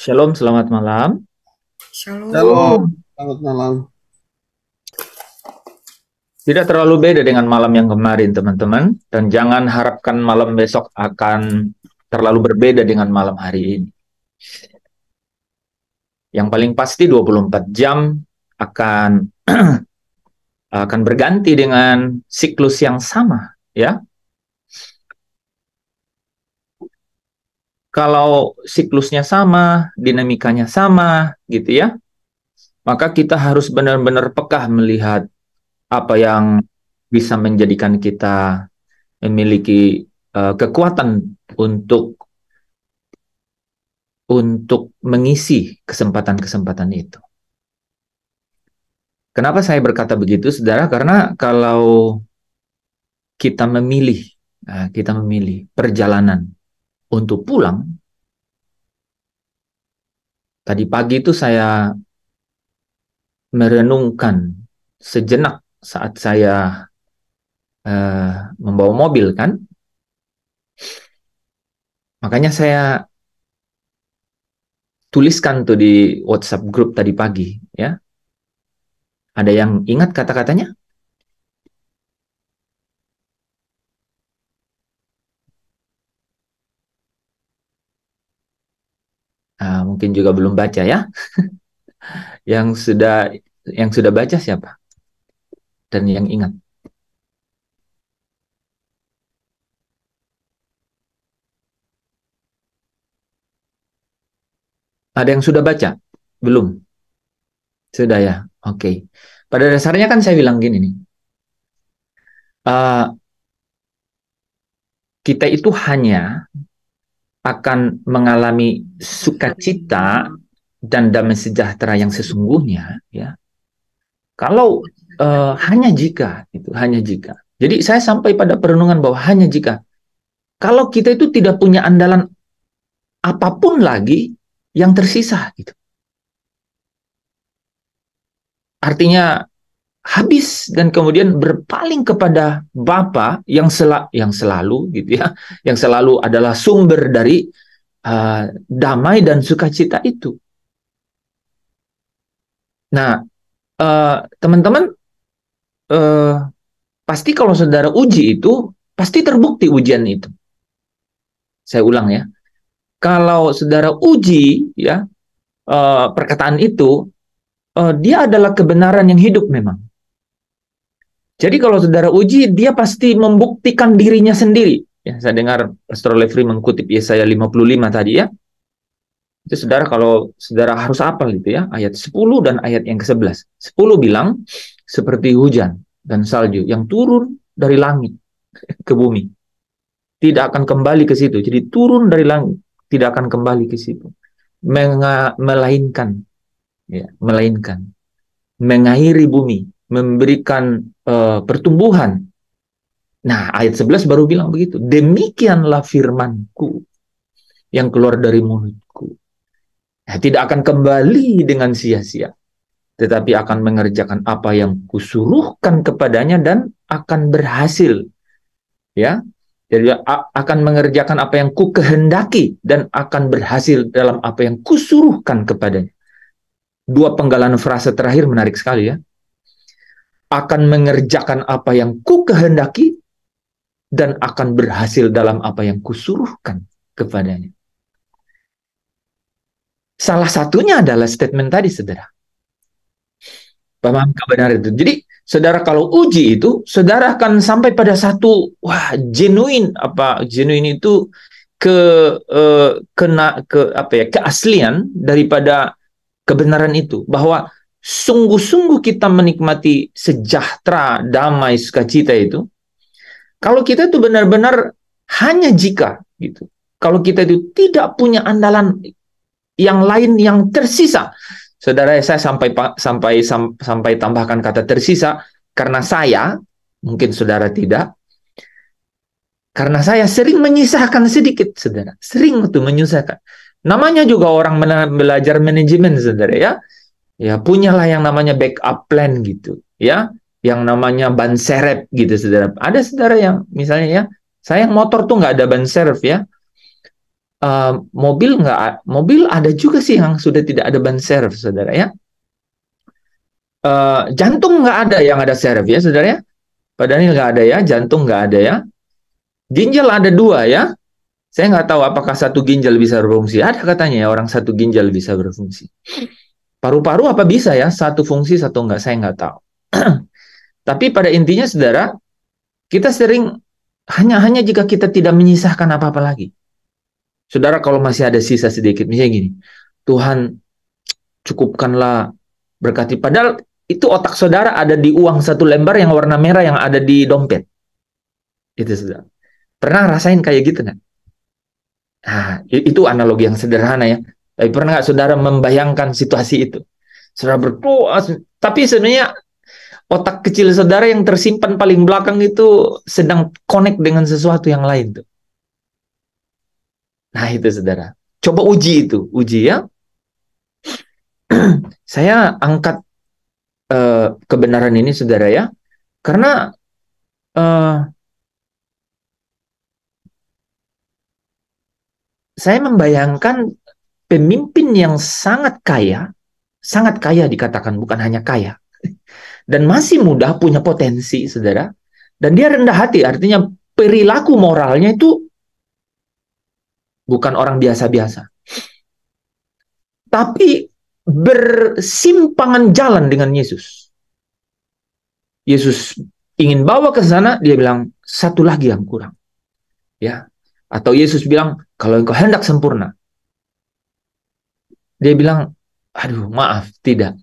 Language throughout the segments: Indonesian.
Shalom, selamat malam. Halo, Shalom. selamat malam. Tidak terlalu beda dengan malam yang kemarin, teman-teman. Dan jangan harapkan malam besok akan terlalu berbeda dengan malam hari ini. Yang paling pasti 24 jam akan akan berganti dengan siklus yang sama, ya. Kalau siklusnya sama, dinamikanya sama, gitu ya, maka kita harus benar-benar peka melihat apa yang bisa menjadikan kita memiliki kekuatan untuk mengisi kesempatan-kesempatan itu. Kenapa saya berkata begitu, saudara? Karena kalau kita memilih perjalanan untuk pulang, tadi pagi itu saya merenungkan sejenak saat saya membawa mobil, kan? Makanya saya tuliskan tuh di WhatsApp grup tadi pagi, ya. Ada yang ingat kata-katanya? Mungkin juga belum baca, ya. Yang sudah baca siapa? Dan yang ingat? Ada yang sudah baca? Belum? Sudah, ya? Oke. Pada dasarnya kan saya bilang gini nih. Kita itu hanya akan mengalami sukacita dan damai sejahtera yang sesungguhnya, ya. Kalau hanya jika, itu hanya jika. Jadi saya sampai pada perenungan bahwa hanya jika. Kalau kita itu tidak punya andalan apapun lagi yang tersisa, gitu. Artinya habis dan kemudian berpaling kepada Bapa yang selalu gitu ya, yang selalu adalah sumber dari damai dan sukacita itu. Nah, teman-teman, pasti kalau saudara uji itu pasti terbukti ujian itu. Saya ulang, ya. Kalau saudara uji, ya, perkataan itu, dia adalah kebenaran yang hidup memang. Jadi kalau saudara uji, dia pasti membuktikan dirinya sendiri. Ya, saya dengar Pastor Lefri mengutip Yesaya 55 tadi, ya. Itu saudara, kalau saudara harus hafal itu, ya, ayat 10 dan ayat yang ke-11. 10 bilang, seperti hujan dan salju yang turun dari langit ke bumi. Tidak akan kembali ke situ. Jadi turun dari langit, tidak akan kembali ke situ. Melainkan, ya, melainkan mengairi bumi, memberikan pertumbuhan. Nah, ayat 11 baru bilang begitu. Demikianlah firmanku yang keluar dari mulutku. Nah, tidak akan kembali dengan sia-sia, tetapi akan mengerjakan apa yang kusuruhkan kepadanya dan akan berhasil. Ya, jadi akan mengerjakan apa yang ku kehendaki dan akan berhasil dalam apa yang kusuruhkan kepadanya. Dua penggalan frase terakhir menarik sekali, ya. Akan mengerjakan apa yang ku kehendaki dan akan berhasil dalam apa yang kusuruhkan kepadanya. Salah satunya adalah statement tadi, saudara. Paham kebenaran itu. Jadi, saudara, kalau uji itu, saudara akan sampai pada satu, genuine, genuine itu keaslian daripada kebenaran itu, bahwa sungguh-sungguh kita menikmati sejahtera, damai, sukacita itu kalau kita itu benar-benar hanya jika gitu. Kalau kita itu tidak punya andalan yang lain yang tersisa. Saudara, saya sampai tambahkan kata tersisa karena saya, mungkin saudara tidak, karena saya sering menyisakan sedikit, saudara. Sering itu menyusahkan. Namanya juga orang belajar manajemen, saudara, ya. Ya, punyalah yang namanya backup plan gitu, ya. Yang namanya ban serep gitu, saudara. Ada saudara yang misalnya, ya, saya motor tuh nggak ada ban serep, ya. mobil ada juga sih yang sudah tidak ada ban serv, saudara ya. Jantung nggak ada yang ada serv ya, saudara ya. Padahal nggak ada ya, jantung nggak ada ya. Ginjal ada dua ya. Saya nggak tahu apakah satu ginjal bisa berfungsi. Ada katanya ya orang satu ginjal bisa berfungsi. Paru-paru apa bisa ya? Satu fungsi, satu enggak. Saya nggak tahu. Tapi pada intinya, saudara, kita sering hanya jika kita tidak menyisahkan apa-apa lagi. Saudara, kalau masih ada sisa sedikit, misalnya gini, Tuhan cukupkanlah berkati. Padahal itu otak saudara ada di uang satu lembar yang warna merah yang ada di dompet. Itu, saudara. Pernah rasain kayak gitu nggak? Nah, itu analogi yang sederhana ya. Tapi pernah nggak saudara membayangkan situasi itu? Saudara berdoa, tapi sebenarnya otak kecil saudara yang tersimpan paling belakang itu sedang connect dengan sesuatu yang lain tuh. Nah itu saudara. Coba uji itu, uji ya. Saya angkat kebenaran ini saudara ya, karena saya membayangkan pemimpin yang sangat kaya dikatakan, bukan hanya kaya, dan masih muda, punya potensi, saudara, dan dia rendah hati, artinya perilaku moralnya itu bukan orang biasa-biasa, tapi bersimpangan jalan dengan Yesus. Yesus ingin bawa ke sana, dia bilang, satu lagi yang kurang. Ya. Atau Yesus bilang, kalau engkau hendak sempurna. Dia bilang, aduh maaf, tidak.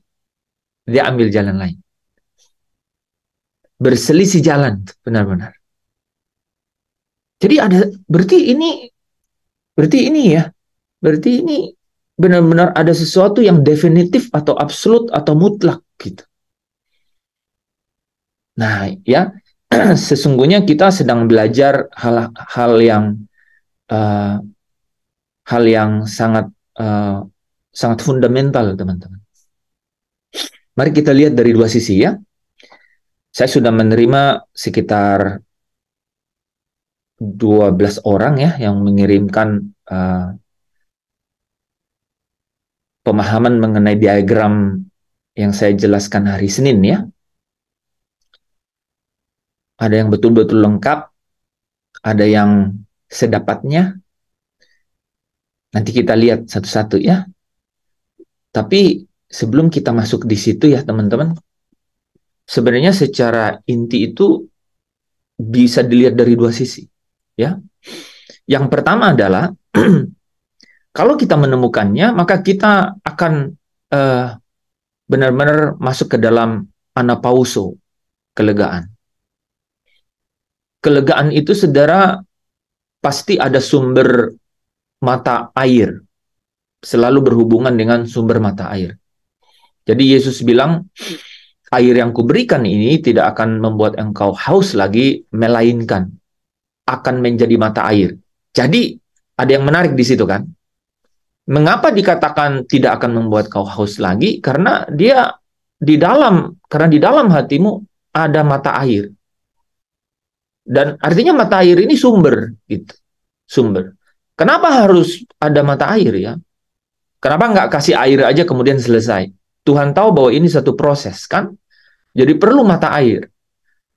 Dia ambil jalan lain. Berselisih jalan, benar-benar. Jadi berarti ini benar-benar ada sesuatu yang definitif atau absolut atau mutlak gitu. Nah, ya, sesungguhnya kita sedang belajar hal yang sangat fundamental, teman-teman. Mari kita lihat dari dua sisi ya. Saya sudah menerima sekitar 12 orang ya yang mengirimkan pemahaman mengenai diagram yang saya jelaskan hari Senin ya. Ada yang betul-betul lengkap, ada yang sedapatnya. Nanti kita lihat satu-satu ya. Tapi sebelum kita masuk di situ ya teman-teman, sebenarnya secara inti itu bisa dilihat dari dua sisi ya. Yang pertama adalah kalau kita menemukannya, maka kita akan benar-benar masuk ke dalam anapauso, kelegaan. Kelegaan itu, saudara, pasti ada sumber mata air, selalu berhubungan dengan sumber mata air. Jadi Yesus bilang, air yang kuberikan ini tidak akan membuat engkau haus lagi, melainkan akan menjadi mata air. Jadi ada yang menarik di situ kan? Mengapa dikatakan tidak akan membuat kau haus lagi? Karena di dalam hatimu ada mata air. Dan artinya mata air ini sumber gitu. Sumber. Kenapa harus ada mata air ya? Kenapa nggak kasih air aja kemudian selesai? Tuhan tahu bahwa ini satu proses kan? Jadi perlu mata air.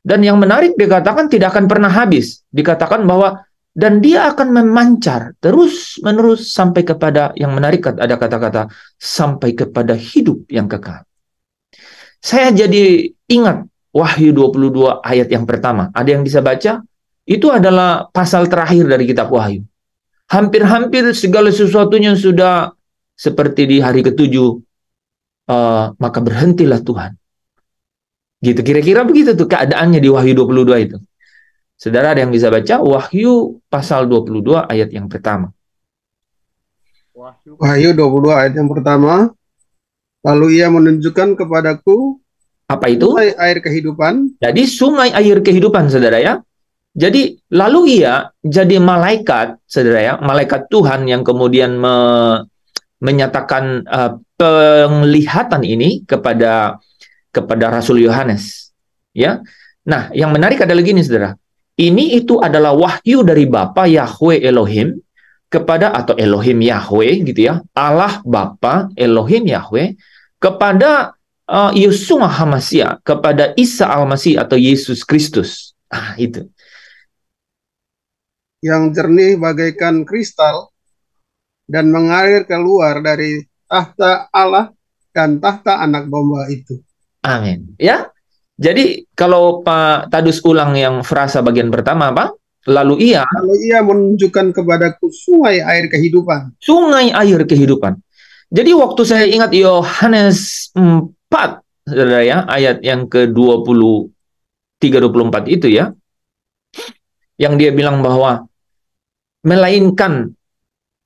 Dan yang menarik dikatakan tidak akan pernah habis. Dikatakan bahwa dan dia akan memancar terus-menerus sampai kepada, yang menarik ada kata-kata, sampai kepada hidup yang kekal. Saya jadi ingat Wahyu 22 ayat yang pertama. Ada yang bisa baca? Itu adalah pasal terakhir dari kitab Wahyu. Hampir-hampir segala sesuatunya sudah seperti di hari ketujuh, maka berhentilah Tuhan. Gitu, kira-kira begitu tuh keadaannya di Wahyu 22 itu. Saudara, ada yang bisa baca Wahyu pasal 22 ayat yang pertama. Wahyu 22 ayat yang pertama. Lalu ia menunjukkan kepadaku apa itu? Sungai air kehidupan. Jadi sungai air kehidupan, saudara ya. Jadi lalu ia jadi malaikat, saudara ya, malaikat Tuhan yang kemudian menyatakan penglihatan ini kepada Rasul Yohanes. Ya. Nah, yang menarik adalah gini, saudara. Ini itu adalah wahyu dari Bapa Yahweh Elohim kepada, atau Elohim Yahweh gitu ya, Allah Bapa Elohim Yahweh kepada Yeshua HaMashiach, kepada Isa Al-Masih atau Yesus Kristus. Itu. Yang jernih bagaikan kristal dan mengalir keluar dari tahta Allah dan tahta anak domba itu. Amin. Ya. Jadi kalau Pak Tadus ulang yang frasa bagian pertama apa? Lalu ia menunjukkan kepadaku sungai air kehidupan. Sungai air kehidupan. Jadi waktu saya ingat Yohanes 4, saudara ya, ayat yang ke-23-24 itu ya, yang dia bilang bahwa melainkan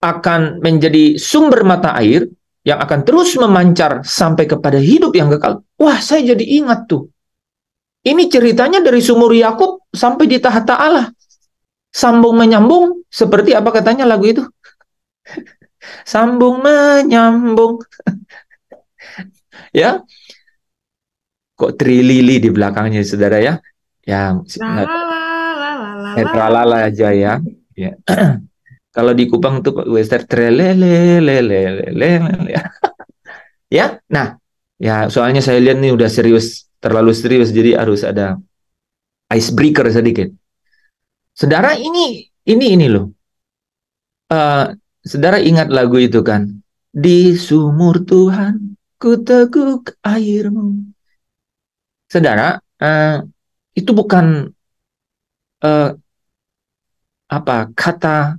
akan menjadi sumber mata air yang akan terus memancar sampai kepada hidup yang kekal. Wah, saya jadi ingat tuh. Ini ceritanya dari sumur Yakub sampai di tahta Allah. Sambung menyambung, seperti apa katanya lagu itu? Sambung menyambung. Ya. Kok trilili di belakangnya, saudara ya? Ya, netralala aja ya. Ya. Kalau di Kupang tuh western trelelelelelelele. Ya. Nah, ya soalnya saya lihat nih udah serius, terlalu serius, jadi harus ada icebreaker sedikit. Saudara, ini loh. Saudara ingat lagu itu kan? Di sumur Tuhan ku teguk airmu. Saudara, itu bukan kata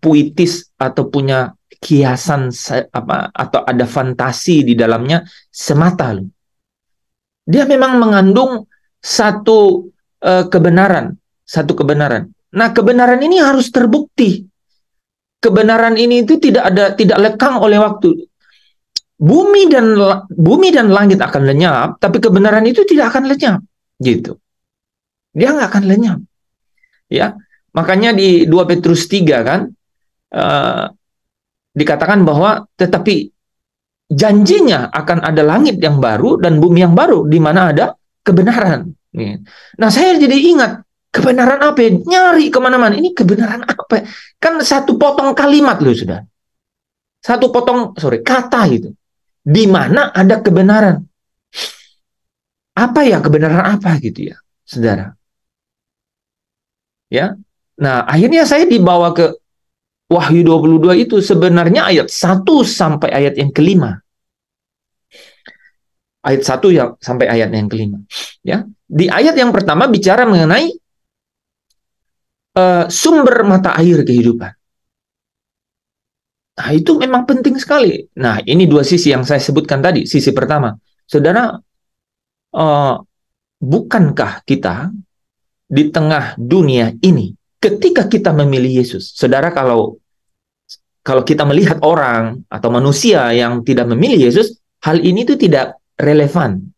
puitis atau punya kiasan atau ada fantasi di dalamnya semata loh. Dia memang mengandung satu kebenaran. Nah, kebenaran ini harus terbukti. Kebenaran ini itu tidak lekang oleh waktu. Bumi dan langit akan lenyap, tapi kebenaran itu tidak akan lenyap, gitu. Dia nggak akan lenyap, ya. Makanya di 2 Petrus 3 kan dikatakan bahwa tetapi janjinya akan ada langit yang baru dan bumi yang baru di mana ada kebenaran. Nah, saya jadi ingat kebenaran apa ya? Nyari kemana-mana. Ini kebenaran apa? Kan satu potong kalimat loh, sudah. Satu potong, kata itu. Di mana ada kebenaran. Apa ya kebenaran apa gitu ya, saudara? Ya. Nah, akhirnya saya dibawa ke Wahyu 22 itu sebenarnya ayat 1 sampai ayat yang kelima. Ayat 1 ya sampai ayat yang kelima. Ya. Di ayat yang pertama bicara mengenai sumber mata air kehidupan. Nah, itu memang penting sekali. Nah, ini dua sisi yang saya sebutkan tadi. Sisi pertama, saudara, bukankah kita di tengah dunia ini, ketika kita memilih Yesus, saudara, kalau kita melihat orang atau manusia yang tidak memilih Yesus, hal ini itu tidak relevan.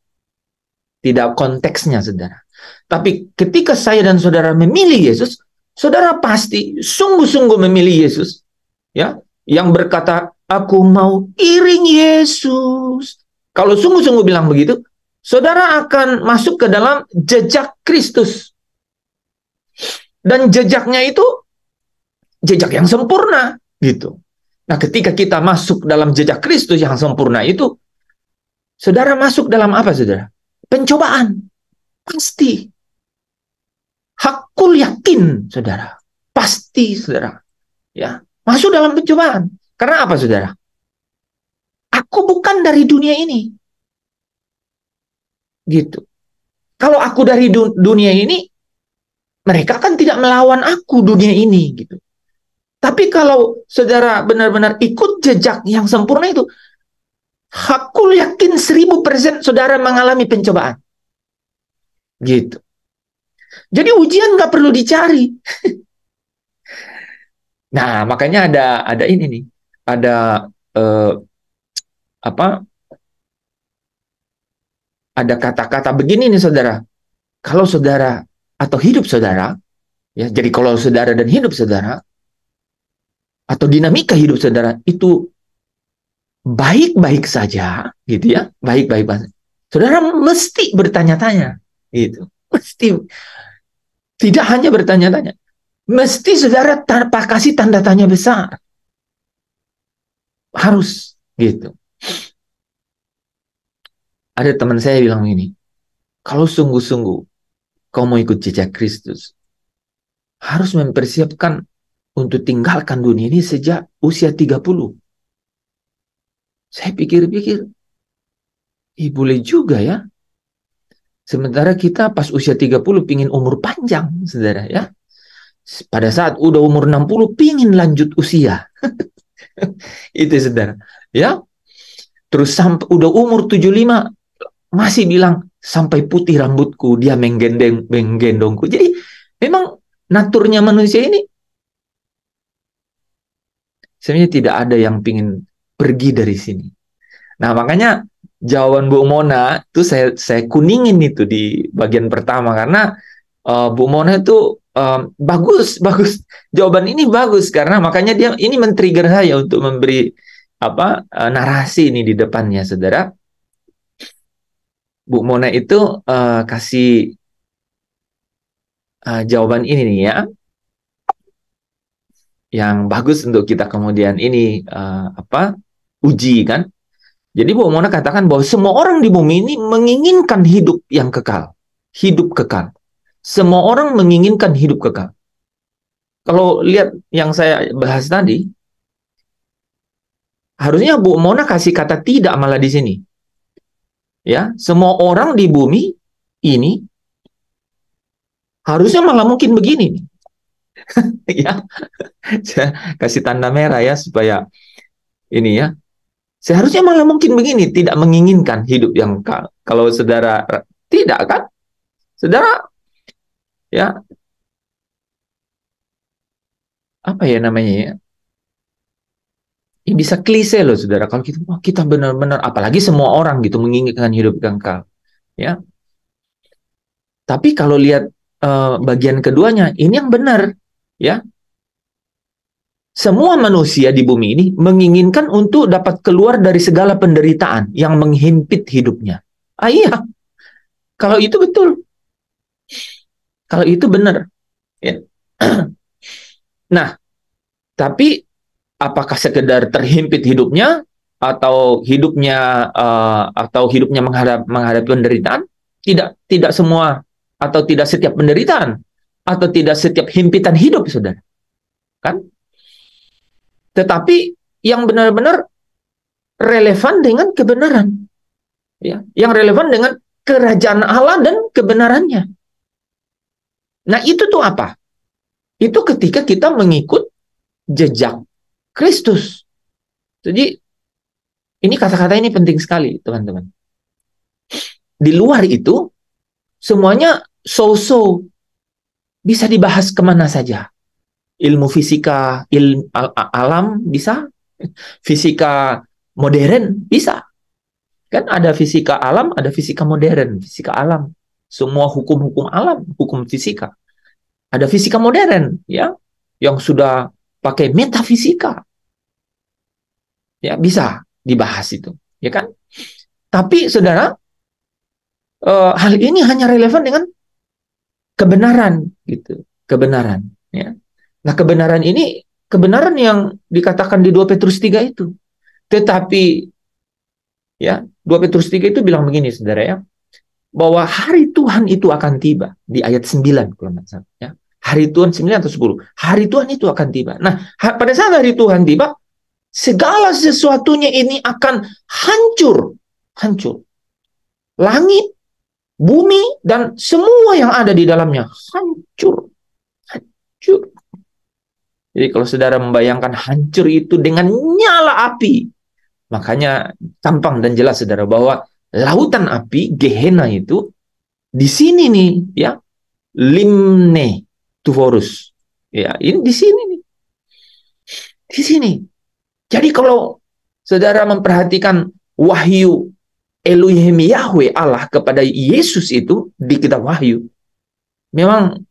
Tidak konteksnya, saudara. Tapi ketika saya dan saudara memilih Yesus, saudara pasti sungguh-sungguh memilih Yesus, ya, yang berkata, aku mau iring Yesus. Kalau sungguh-sungguh bilang begitu, saudara akan masuk ke dalam jejak Kristus. Dan jejaknya itu jejak yang sempurna, gitu. Nah, ketika kita masuk dalam jejak Kristus yang sempurna itu, saudara masuk dalam apa, saudara? Pencobaan. Pasti. Hakul yakin, saudara. Pasti, saudara. Ya. Masuk dalam pencobaan. Karena apa, saudara? Aku bukan dari dunia ini. Gitu. Kalau aku dari dunia ini, mereka kan tidak melawan aku dunia ini. Gitu. Tapi kalau saudara benar-benar ikut jejak yang sempurna itu, aku yakin 1000% saudara mengalami pencobaan. Gitu. Jadi ujian nggak perlu dicari. Nah, makanya ada ini nih, ada ada kata-kata begini nih, saudara. Kalau saudara atau hidup saudara, ya, jadi kalau saudara dan hidup saudara atau dinamika hidup saudara itu baik-baik saja, gitu ya, baik-baik saja. Saudara mesti bertanya-tanya, gitu. Mesti, tidak hanya bertanya-tanya. Mesti saudara tanpa kasih tanda tanya besar. Harus gitu. Ada teman saya bilang begini, kalau sungguh-sungguh kau mau ikut jejak Kristus, harus mempersiapkan untuk tinggalkan dunia ini sejak usia 30. Saya pikir-pikir, boleh juga ya. Sementara kita pas usia 30 pingin umur panjang, saudara ya. Pada saat udah umur 60 pingin lanjut usia. Itu saudara. Ya. Terus sampai udah umur 75 masih bilang sampai putih rambutku, dia menggendongku. Jadi memang naturnya manusia ini sebenarnya tidak ada yang pingin pergi dari sini. Nah, makanya jawaban Bu Mona itu saya kuningin itu di bagian pertama karena Bu Mona itu bagus. Jawaban ini bagus karena makanya dia ini men-trigger saya untuk memberi narasi ini di depannya, saudara. Bu Mona itu kasih jawaban ini nih ya, yang bagus untuk kita kemudian ini uji kan. Jadi Bu Mona katakan bahwa semua orang di bumi ini menginginkan hidup yang kekal. Hidup kekal. Semua orang menginginkan hidup kekal. Kalau lihat yang saya bahas tadi, harusnya Bu Mona kasih kata tidak malah di sini. Ya, semua orang di bumi ini harusnya malah mungkin begini nih. Ya, saya kasih tanda merah ya supaya ini ya. Seharusnya malah mungkin begini, tidak menginginkan hidup yang kekal. Kalau saudara tidak kan? Saudara ya apa ya namanya ya? Ini bisa klise loh saudara. Kalau kita benar-benar, apalagi semua orang gitu menginginkan hidup yang kekal. Ya. Tapi kalau lihat bagian keduanya, ini yang benar. Ya. Semua manusia di bumi ini menginginkan untuk dapat keluar dari segala penderitaan yang menghimpit hidupnya. Iya, kalau itu betul. Kalau itu benar. Ya. Nah, tapi apakah sekedar terhimpit hidupnya atau hidupnya menghadapi penderitaan? Tidak semua atau tidak setiap penderitaan atau tidak setiap himpitan hidup, saudara. Kan? Tetapi yang benar-benar relevan dengan kebenaran. Ya, yang relevan dengan kerajaan Allah dan kebenarannya. Nah, itu tuh apa? Itu ketika kita mengikut jejak Kristus. Jadi, ini kata-kata ini penting sekali, teman-teman. Di luar itu, semuanya so-so. Bisa dibahas kemana saja. Ilmu fisika, alam bisa. Fisika modern bisa. Kan ada fisika alam, ada fisika modern. Fisika alam. Semua hukum-hukum alam, hukum fisika. Ada fisika modern, ya, yang sudah pakai metafisika. Ya, bisa dibahas itu, ya kan? Tapi saudara, hal ini hanya relevan dengan kebenaran, gitu. Kebenaran, ya. Nah, kebenaran ini kebenaran yang dikatakan di 2 Petrus 3 itu. Tetapi ya, 2 Petrus 3 itu bilang begini, saudara ya, bahwa hari Tuhan itu akan tiba di ayat 9 kalau nggak salah, ya. Hari Tuhan 9 atau 10. Hari Tuhan itu akan tiba. Nah, pada saat hari Tuhan tiba, segala sesuatunya ini akan hancur. Hancur. Langit, bumi, dan semua yang ada di dalamnya hancur. Hancur. Jadi kalau saudara membayangkan hancur itu dengan nyala api, makanya tampang dan jelas saudara bahwa lautan api, Gehenna itu, di sini nih, ya, limne tuforus. Ya, ini di sini nih. Di sini. Jadi kalau saudara memperhatikan wahyu Elohim Yahweh Allah kepada Yesus itu di kitab Wahyu, memang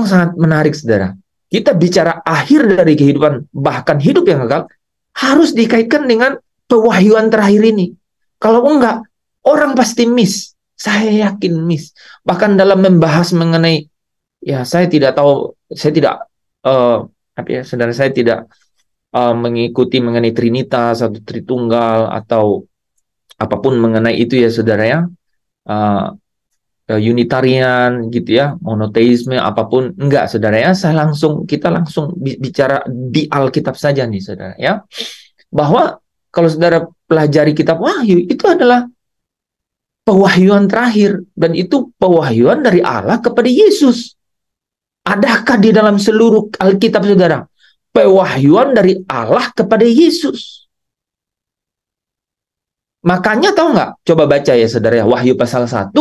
sangat menarik, saudara. Kita bicara akhir dari kehidupan, bahkan hidup yang kekal, harus dikaitkan dengan pewahyuan terakhir ini. Kalau enggak, orang pasti miss. Saya yakin miss. Bahkan dalam membahas mengenai ya saya tidak tahu, saya tidak apa ya, saudara, saya tidak mengikuti mengenai Trinitas atau Tritunggal atau apapun mengenai itu ya saudara ya. Uh, Unitarian gitu ya, monoteisme apapun, enggak saudara ya. Kita langsung bicara di Alkitab saja nih saudara ya, bahwa kalau saudara pelajari kitab Wahyu, itu adalah pewahyuan terakhir, dan itu pewahyuan dari Allah kepada Yesus. Adakah di dalam seluruh Alkitab saudara pewahyuan dari Allah kepada Yesus? Makanya tahu nggak? Coba baca ya saudara ya, Wahyu pasal 1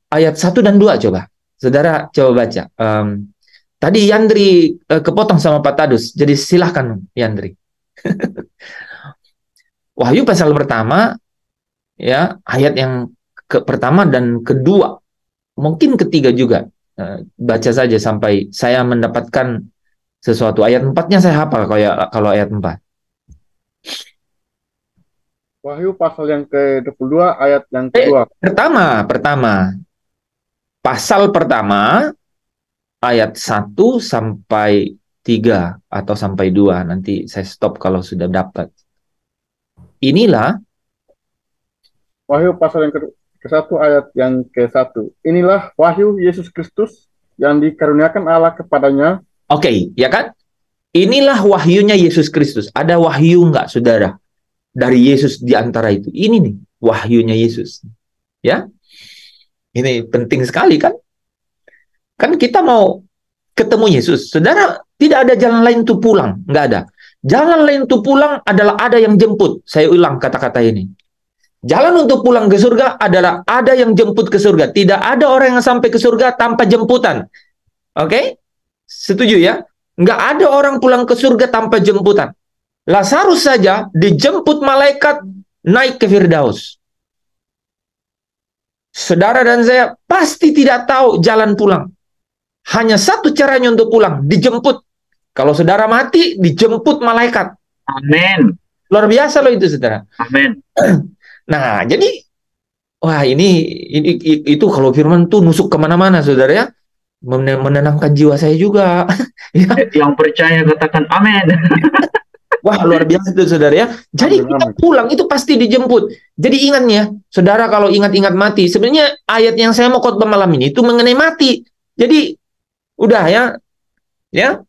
ayat 1 dan 2 coba. Saudara coba baca. Tadi Yandri kepotong sama Pak Tadus, jadi silahkan Yandri. Wahyu pasal pertama, ya, ayat yang pertama dan kedua, mungkin ketiga juga. Baca saja sampai saya mendapatkan sesuatu. Ayat 4-nya saya hafal kalau ayat 4. Wahyu pasal yang ke-22 ayat yang kedua. Pertama. Pasal pertama ayat 1 sampai 3 atau sampai 2. Nanti saya stop kalau sudah dapat. Inilah Wahyu pasal yang ke-1 ayat yang ke-1. Inilah wahyu Yesus Kristus yang dikaruniakan Allah kepadanya. Oke, ya kan? Inilah wahyunya Yesus Kristus. Ada wahyu enggak, saudara? Dari Yesus di antara itu. Ini nih, wahyunya Yesus. Ya? Ini penting sekali kan? Kan kita mau ketemu Yesus. Saudara, tidak ada jalan lain untuk pulang. Enggak ada. Jalan lain untuk pulang adalah ada yang jemput. Saya ulang kata-kata ini. Jalan untuk pulang ke surga adalah ada yang jemput ke surga. Tidak ada orang yang sampai ke surga tanpa jemputan. Oke? Setuju ya? Nggak ada orang pulang ke surga tanpa jemputan. Lazarus saja dijemput malaikat naik ke Firdaus. Saudara dan saya pasti tidak tahu jalan pulang. Hanya satu caranya untuk pulang, dijemput. Kalau saudara mati, dijemput malaikat. Amin. Luar biasa loh itu, saudara. Amin. Nah, jadi, wah ini itu kalau firman tuh nusuk kemana-mana, saudara ya. Menenangkan jiwa saya juga. Ya. Yang percaya katakan amin. Wah, luar biasa itu, saudara ya. Jadi kita pulang itu pasti dijemput. Jadi ingatnya, saudara, kalau ingat-ingat mati, sebenarnya ayat yang saya mau khotbah malam ini itu mengenai mati. Jadi udah ya, ya.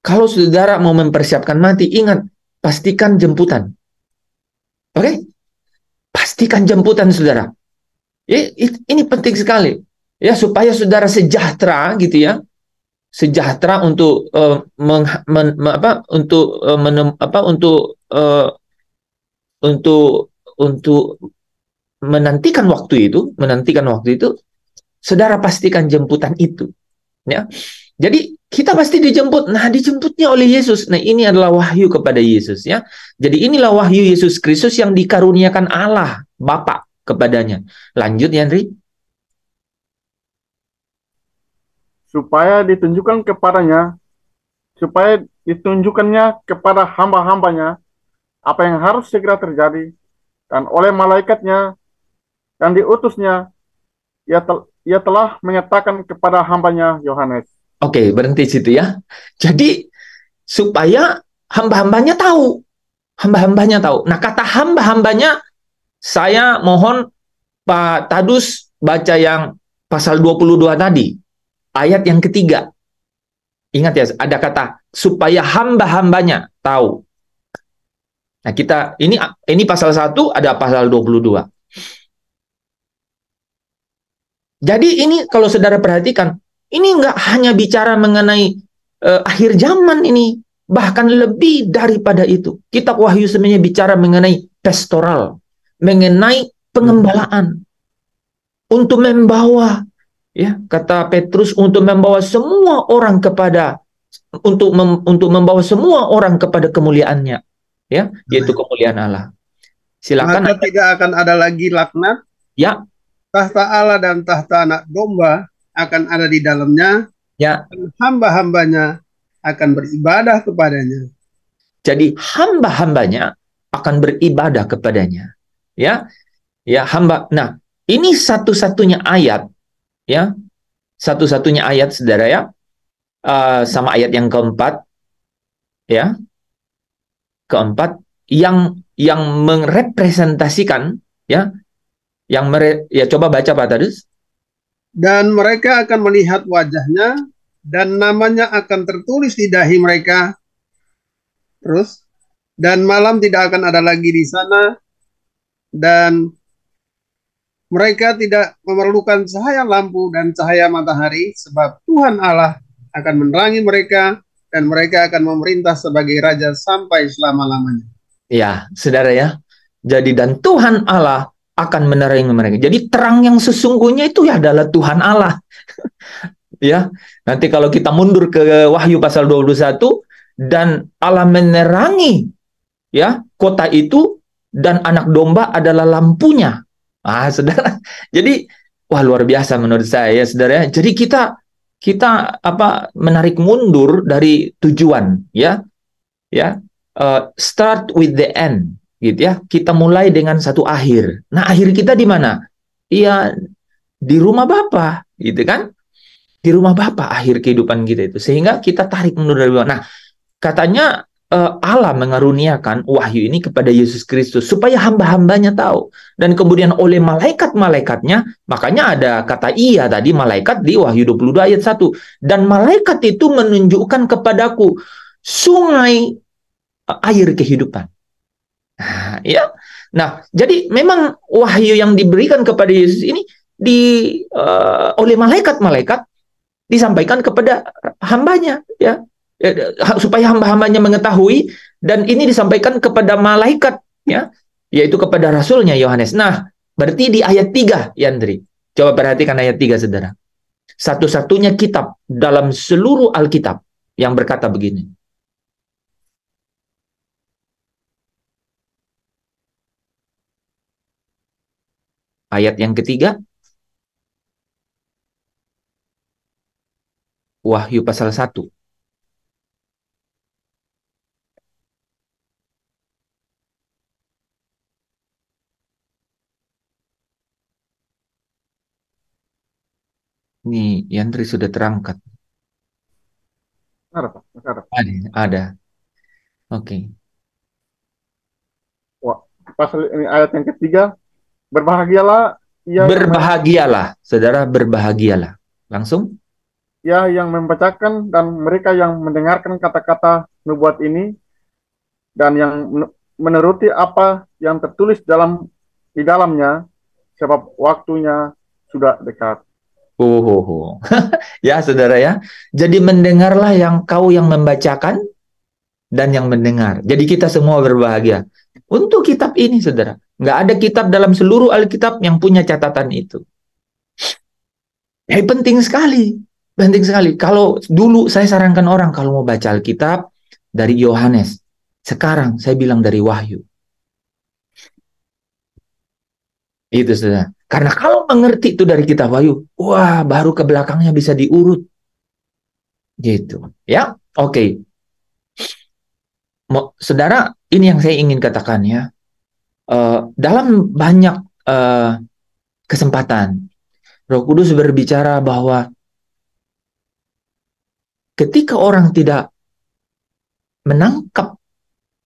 Kalau saudara mau mempersiapkan mati, ingat, pastikan jemputan. Oke? Pastikan jemputan, saudara. Ya, ini penting sekali. Ya, supaya saudara sejahtera gitu ya. Sejahtera untuk untuk menantikan waktu itu, saudara pastikan jemputan itu, ya. Jadi kita pasti dijemput. Nah, dijemputnya oleh Yesus. Nah, ini adalah wahyu kepada Yesus, ya. Jadi inilah wahyu Yesus Kristus yang dikaruniakan Allah Bapa kepadanya. Lanjut, Yandri. supaya ditunjukkannya kepada hamba-hambanya apa yang harus segera terjadi, dan oleh malaikatnya yang diutusnya ia telah menyatakan kepada hambanya Yohanes. Oke, berhenti situ ya. Jadi supaya hamba-hambanya tahu. Nah, kata hamba-hambanya, saya mohon Pak Tadus baca yang pasal 22 tadi. Ayat yang ketiga. Ingat ya, ada kata supaya hamba-hambanya tahu. Nah, kita ini pasal 1, ada pasal 22. Jadi ini kalau saudara perhatikan, ini nggak hanya bicara mengenai akhir zaman ini, bahkan lebih daripada itu. Kitab Wahyu sebenarnya bicara mengenai pastoral, mengenai pengembalaan, untuk membawa, ya, kata Petrus, untuk membawa semua orang untuk membawa semua orang kepada kemuliaannya, ya, yaitu kemuliaan Allah. Silakan. Maka tidak akan ada lagi laknat. Ya. Tahta Allah dan tahta Anak Domba akan ada di dalamnya. Ya. Dan hamba-hambanya akan beribadah kepadanya. Jadi hamba-hambanya akan beribadah kepadanya. Ya. Ya, hamba. Nah, Ini satu-satunya ayat, ya, satu-satunya ayat, saudara ya, sama ayat yang keempat, ya, keempat yang merepresentasikan, ya, ya, coba baca Pak Tadus. Dan mereka akan melihat wajahnya, dan namanya akan tertulis di dahi mereka. Terus, dan malam tidak akan ada lagi di sana, dan mereka tidak memerlukan cahaya lampu dan cahaya matahari, sebab Tuhan Allah akan menerangi mereka, dan mereka akan memerintah sebagai raja sampai selama-lamanya. Ya, saudara ya. Jadi, dan Tuhan Allah akan menerangi mereka. Jadi, terang yang sesungguhnya itu ya adalah Tuhan Allah. Ya, nanti kalau kita mundur ke Wahyu pasal 21, dan Allah menerangi, ya, kota itu, dan anak domba adalah lampunya. Saudara. Jadi, wah, luar biasa menurut saya, ya, saudara. Jadi kita menarik mundur dari tujuan, ya, start with the end, gitu ya. Kita mulai dengan satu akhir. Nah, akhir kita di mana? Iya, di rumah Bapa, gitu kan? Di rumah Bapa akhir kehidupan kita itu. Sehingga kita tarik mundur dari bawah. Nah, katanya Allah mengaruniakan wahyu ini kepada Yesus Kristus supaya hamba-hambanya tahu. Dan kemudian oleh malaikat-malaikatnya, makanya ada kata iya tadi, malaikat di Wahyu 22 ayat 1. Dan malaikat itu menunjukkan kepadaku sungai air kehidupan. Nah, ya. Nah, jadi memang wahyu yang diberikan kepada Yesus ini oleh malaikat-malaikat disampaikan kepada hambanya, ya. Supaya hamba-hambanya mengetahui, dan ini disampaikan kepada malaikat, ya, yaitu kepada rasulnya Yohanes. Nah, berarti di ayat 3, Yandri. Coba perhatikan ayat 3, saudara. Satu-satunya kitab dalam seluruh Alkitab yang berkata begini. Ayat yang ketiga, Wahyu pasal 1. Ini Yandri sudah terangkat. Ada. Oke. Wah, pasal ini ayat yang ketiga, berbahagialah. Berbahagialah, saudara, berbahagialah. Langsung. Ya, yang membacakan dan mereka yang mendengarkan kata-kata nubuat ini, dan yang menuruti apa yang tertulis di dalamnya, sebab waktunya sudah dekat. Ya, saudara ya. Jadi mendengarlah yang membacakan dan yang mendengar. Jadi kita semua berbahagia. Untuk kitab ini, saudara. Nggak ada kitab dalam seluruh Alkitab yang punya catatan itu. Penting sekali. Penting sekali. Kalau dulu saya sarankan orang kalau mau baca Alkitab dari Yohanes. Sekarang saya bilang dari Wahyu. Itu, saudara. Karena kalau mengerti itu dari kitab Wahyu, wah, baru ke belakangnya bisa diurut. Gitu. Ya, oke. Saudara, ini yang saya ingin katakan, ya. Dalam banyak kesempatan, Roh Kudus berbicara bahwa ketika orang tidak menangkap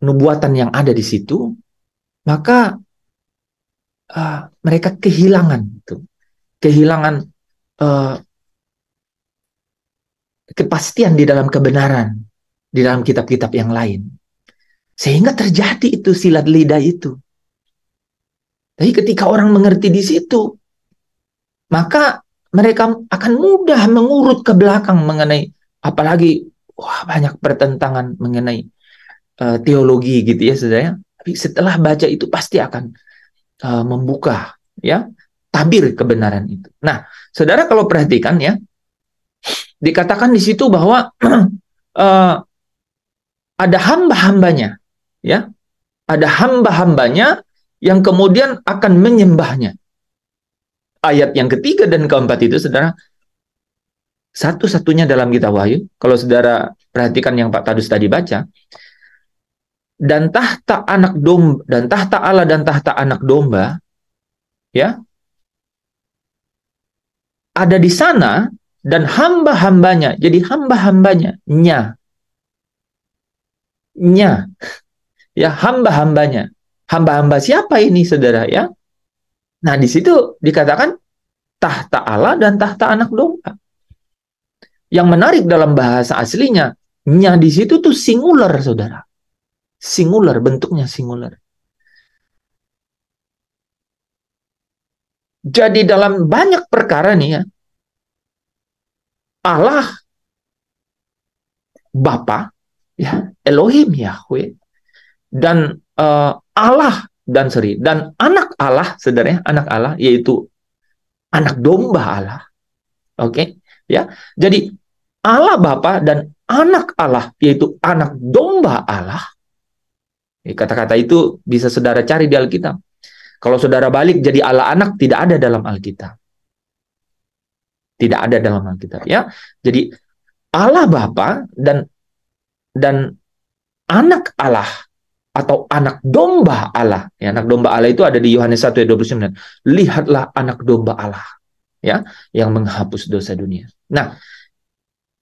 nubuatan yang ada di situ, maka mereka kehilangan kepastian di dalam kebenaran di dalam kitab-kitab yang lain, sehingga terjadi itu silat lidah itu. Tapi ketika orang mengerti di situ, maka mereka akan mudah mengurut ke belakang mengenai, apalagi banyak pertentangan mengenai teologi gitu ya, saudara. Tapi setelah baca itu pasti akan membuka, ya, tabir kebenaran itu. Nah, saudara kalau perhatikan, ya, dikatakan di situ bahwa ada hamba-hambanya, ya, ada hamba-hambanya yang kemudian akan menyembahnya. Ayat yang ketiga dan keempat itu, saudara, satu-satunya dalam kitab Wahyu. Kalau saudara perhatikan yang Pak Tadus tadi baca, dan tahta anak domba, dan tahta Allah dan tahta anak domba, ya, ada di sana dan hamba-hambanya. Jadi hamba-hambanya, nya, ya hamba-hambanya. Hamba-hamba siapa ini, saudara ya? Nah, di situ dikatakan tahta Allah dan tahta anak domba. Yang menarik dalam bahasa aslinya, nya di situ tuh singular, saudara. Singular, bentuknya singular. Jadi dalam banyak perkara nih ya, Allah Bapa, ya Elohim Yahweh, dan Allah dan anak Allah, saudara, anak Allah yaitu anak domba Allah. Oke, ya. Jadi Allah Bapa dan anak Allah yaitu anak domba Allah. Kata-kata itu bisa saudara cari di Alkitab. Kalau saudara balik jadi Allah anak, tidak ada dalam Alkitab. Tidak ada dalam Alkitab, ya. Jadi Allah Bapa dan anak Allah atau anak domba Allah. Ya, anak domba Allah itu ada di Yohanes 1 ayat 29. Lihatlah anak domba Allah, ya, yang menghapus dosa dunia. Nah,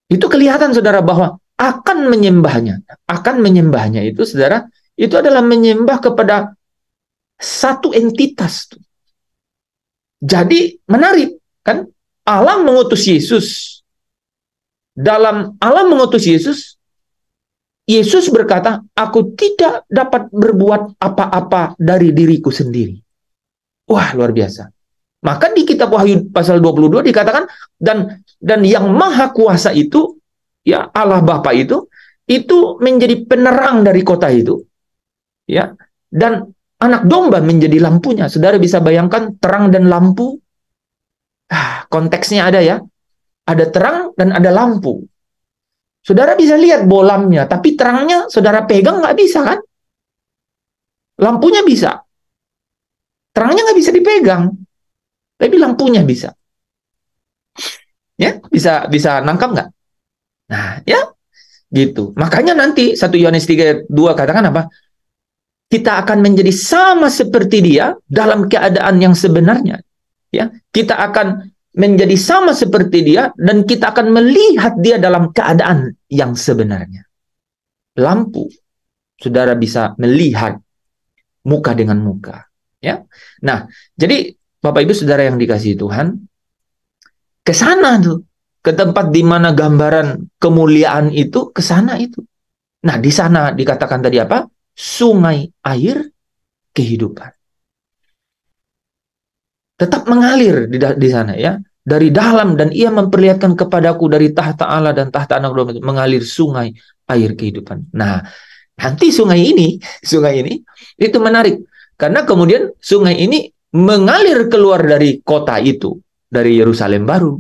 itu kelihatan saudara bahwa akan menyembahnya itu, saudara, itu adalah menyembah kepada satu entitas. Jadi menarik kan, Allah mengutus Yesus. Dalam Allah mengutus Yesus, Yesus berkata, aku tidak dapat berbuat apa-apa dari diriku sendiri. Wah, luar biasa. Maka di kitab Wahyu pasal 22 dikatakan, dan yang maha kuasa itu, ya Allah Bapa itu menjadi penerang dari kota itu. Ya, dan anak domba menjadi lampunya. Saudara bisa bayangkan terang dan lampu. Konteksnya ada ya. Ada terang dan ada lampu. Saudara bisa lihat bolamnya, tapi terangnya saudara pegang nggak bisa kan? Lampunya bisa. Terangnya nggak bisa dipegang, tapi lampunya bisa. Ya, bisa nangkap nggak? Nah, ya, gitu. Makanya nanti 1 Yohanes 3:2 katakan apa? Kita akan menjadi sama seperti dia dalam keadaan yang sebenarnya. Ya, kita akan menjadi sama seperti dia dan kita akan melihat dia dalam keadaan yang sebenarnya. Lampu, saudara bisa melihat muka dengan muka. Ya, nah, jadi Bapak Ibu Saudara yang dikasihi Tuhan, ke sana tuh, ke tempat di mana gambaran kemuliaan itu, ke sana itu. Nah, di sana dikatakan tadi apa? Sungai air kehidupan. Tetap mengalir di sana ya, dari dalam, dan ia memperlihatkan kepadaku dari tahta Allah dan tahta anak domba mengalir sungai air kehidupan. Nah, nanti sungai ini itu menarik karena kemudian sungai ini mengalir keluar dari kota itu, dari Yerusalem baru.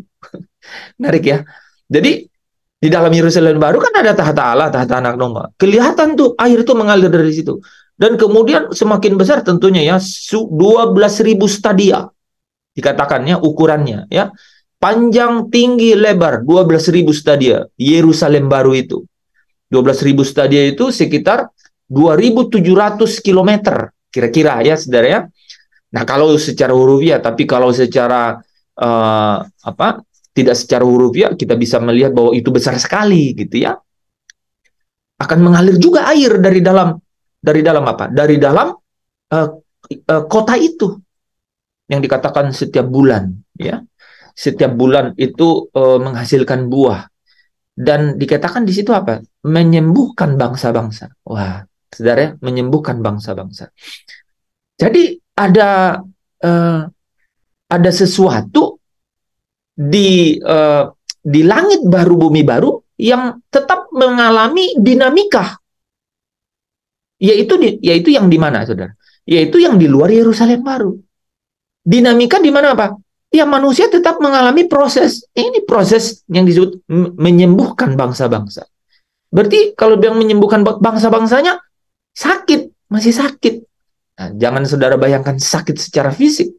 Menarik ya. Jadi di dalam Yerusalem baru kan ada tahta Allah, tahta anak domba. Kelihatan tuh air itu mengalir dari situ. Dan kemudian semakin besar tentunya ya, 12.000 stadia. Dikatakannya ukurannya ya. Panjang, tinggi, lebar 12.000 stadia. Yerusalem baru itu. 12.000 stadia itu sekitar 2.700 kilometer kira-kira ya, saudara ya. Nah, kalau secara hurufiah, tapi kalau secara tidak secara hurufiah, kita bisa melihat bahwa itu besar sekali gitu ya. Akan mengalir juga air dari dalam apa? Dari dalam kota itu. Yang dikatakan setiap bulan ya. Setiap bulan itu menghasilkan buah. Dan dikatakan di situ apa? Menyembuhkan bangsa-bangsa. Wah, saudara, menyembuhkan bangsa-bangsa. Jadi ada sesuatu di langit baru, bumi baru yang tetap mengalami dinamika. Yaitu yang di mana, saudara? Yaitu yang di luar Yerusalem baru. Dinamika di mana apa? Ya, manusia tetap mengalami proses. Ini proses yang disebut menyembuhkan bangsa-bangsa. Berarti kalau dia menyembuhkan bangsa-bangsanya, sakit, masih sakit. Nah, jangan saudara bayangkan sakit secara fisik.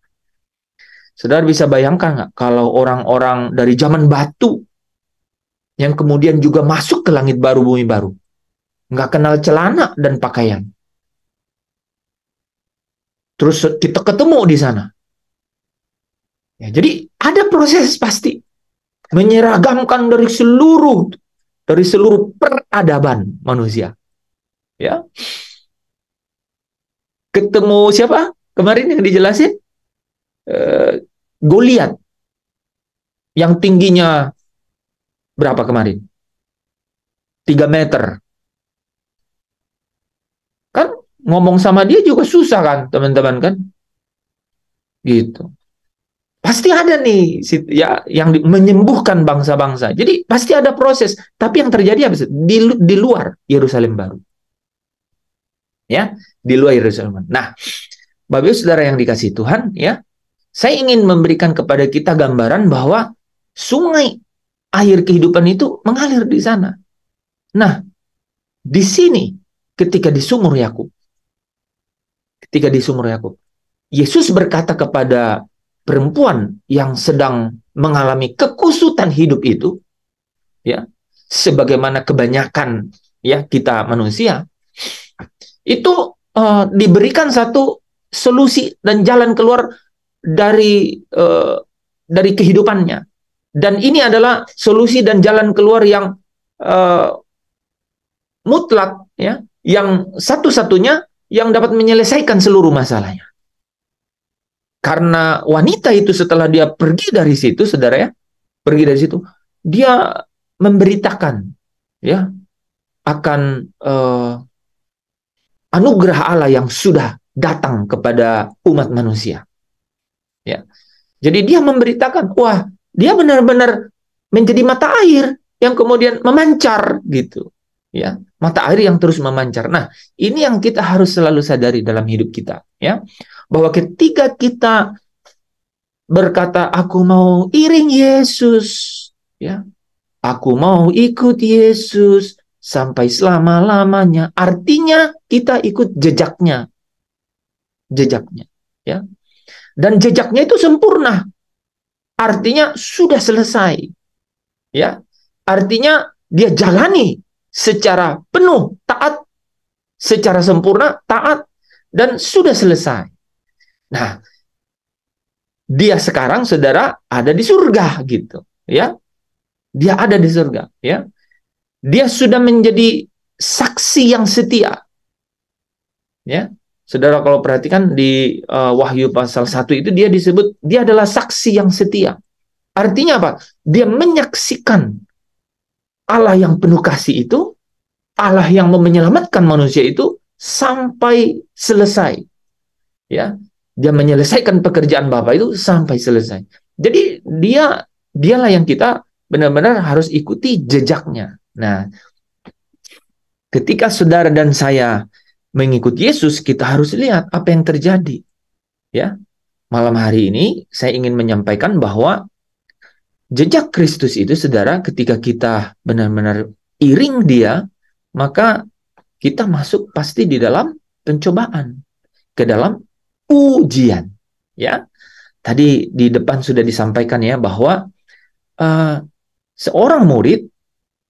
Saudara bisa bayangkan nggak kalau orang-orang dari zaman batu yang kemudian juga masuk ke langit baru, bumi baru, nggak kenal celana dan pakaian. Terus kita ketemu di sana. Ya, jadi Ada proses pasti. Menyeragamkan dari seluruh peradaban manusia. Ya. Ketemu siapa? Kemarin yang dijelasin Goliat yang tingginya berapa kemarin? 3 meter. Kan ngomong sama dia juga susah kan, teman-teman kan? Gitu. Pasti ada nih ya yang menyembuhkan bangsa-bangsa. Jadi pasti ada proses, tapi yang terjadi apa sih? Di luar Yerusalem baru. Ya, di luar Yerusalem. Nah, Bapak Ibu Saudara yang dikasihi Tuhan, ya. Saya ingin memberikan kepada kita gambaran bahwa sungai air kehidupan itu mengalir di sana. Nah, di sini ketika di sumur Yakub, Yesus berkata kepada perempuan yang sedang mengalami kekusutan hidup itu, ya, sebagaimana kebanyakan ya kita manusia, itu diberikan satu solusi dan jalan keluar dari kehidupannya. Dan ini adalah solusi dan jalan keluar yang mutlak, ya, yang satu-satunya yang dapat menyelesaikan seluruh masalahnya. Karena wanita itu setelah dia pergi dari situ, saudara ya, pergi dari situ, dia memberitakan, ya, akan anugerah Allah yang sudah datang kepada umat manusia. Ya. Jadi dia memberitakan, wah, dia benar-benar menjadi mata air yang kemudian memancar gitu. Ya, mata air yang terus memancar. Nah, ini yang kita harus selalu sadari dalam hidup kita, ya. Bahwa ketika kita berkata, aku mau iring Yesus, ya. Aku mau ikut Yesus sampai selama-lamanya. Artinya kita ikut jejaknya. Jejaknya, ya. Dan jejaknya itu sempurna. Artinya sudah selesai. Ya. Artinya dia jalani secara penuh, taat, secara sempurna, taat, dan sudah selesai. Nah, dia sekarang, saudara, ada di surga, gitu. Ya. Dia ada di surga. Ya. Dia sudah menjadi saksi yang setia. Ya. Saudara kalau perhatikan di Wahyu pasal 1 itu dia disebut, dia adalah saksi yang setia. Artinya apa? Dia menyaksikan Allah yang penuh kasih itu, Allah yang menyelamatkan manusia itu sampai selesai. Ya, dia menyelesaikan pekerjaan Bapa itu sampai selesai. Jadi dialah yang kita benar-benar harus ikuti jejaknya. Nah, ketika saudara dan saya mengikuti Yesus, kita harus lihat apa yang terjadi. Ya, malam hari ini saya ingin menyampaikan bahwa jejak Kristus itu, saudara, ketika kita benar-benar iring dia, maka kita masuk pasti di dalam pencobaan, ke dalam ujian. Ya, tadi di depan sudah disampaikan ya bahwa seorang murid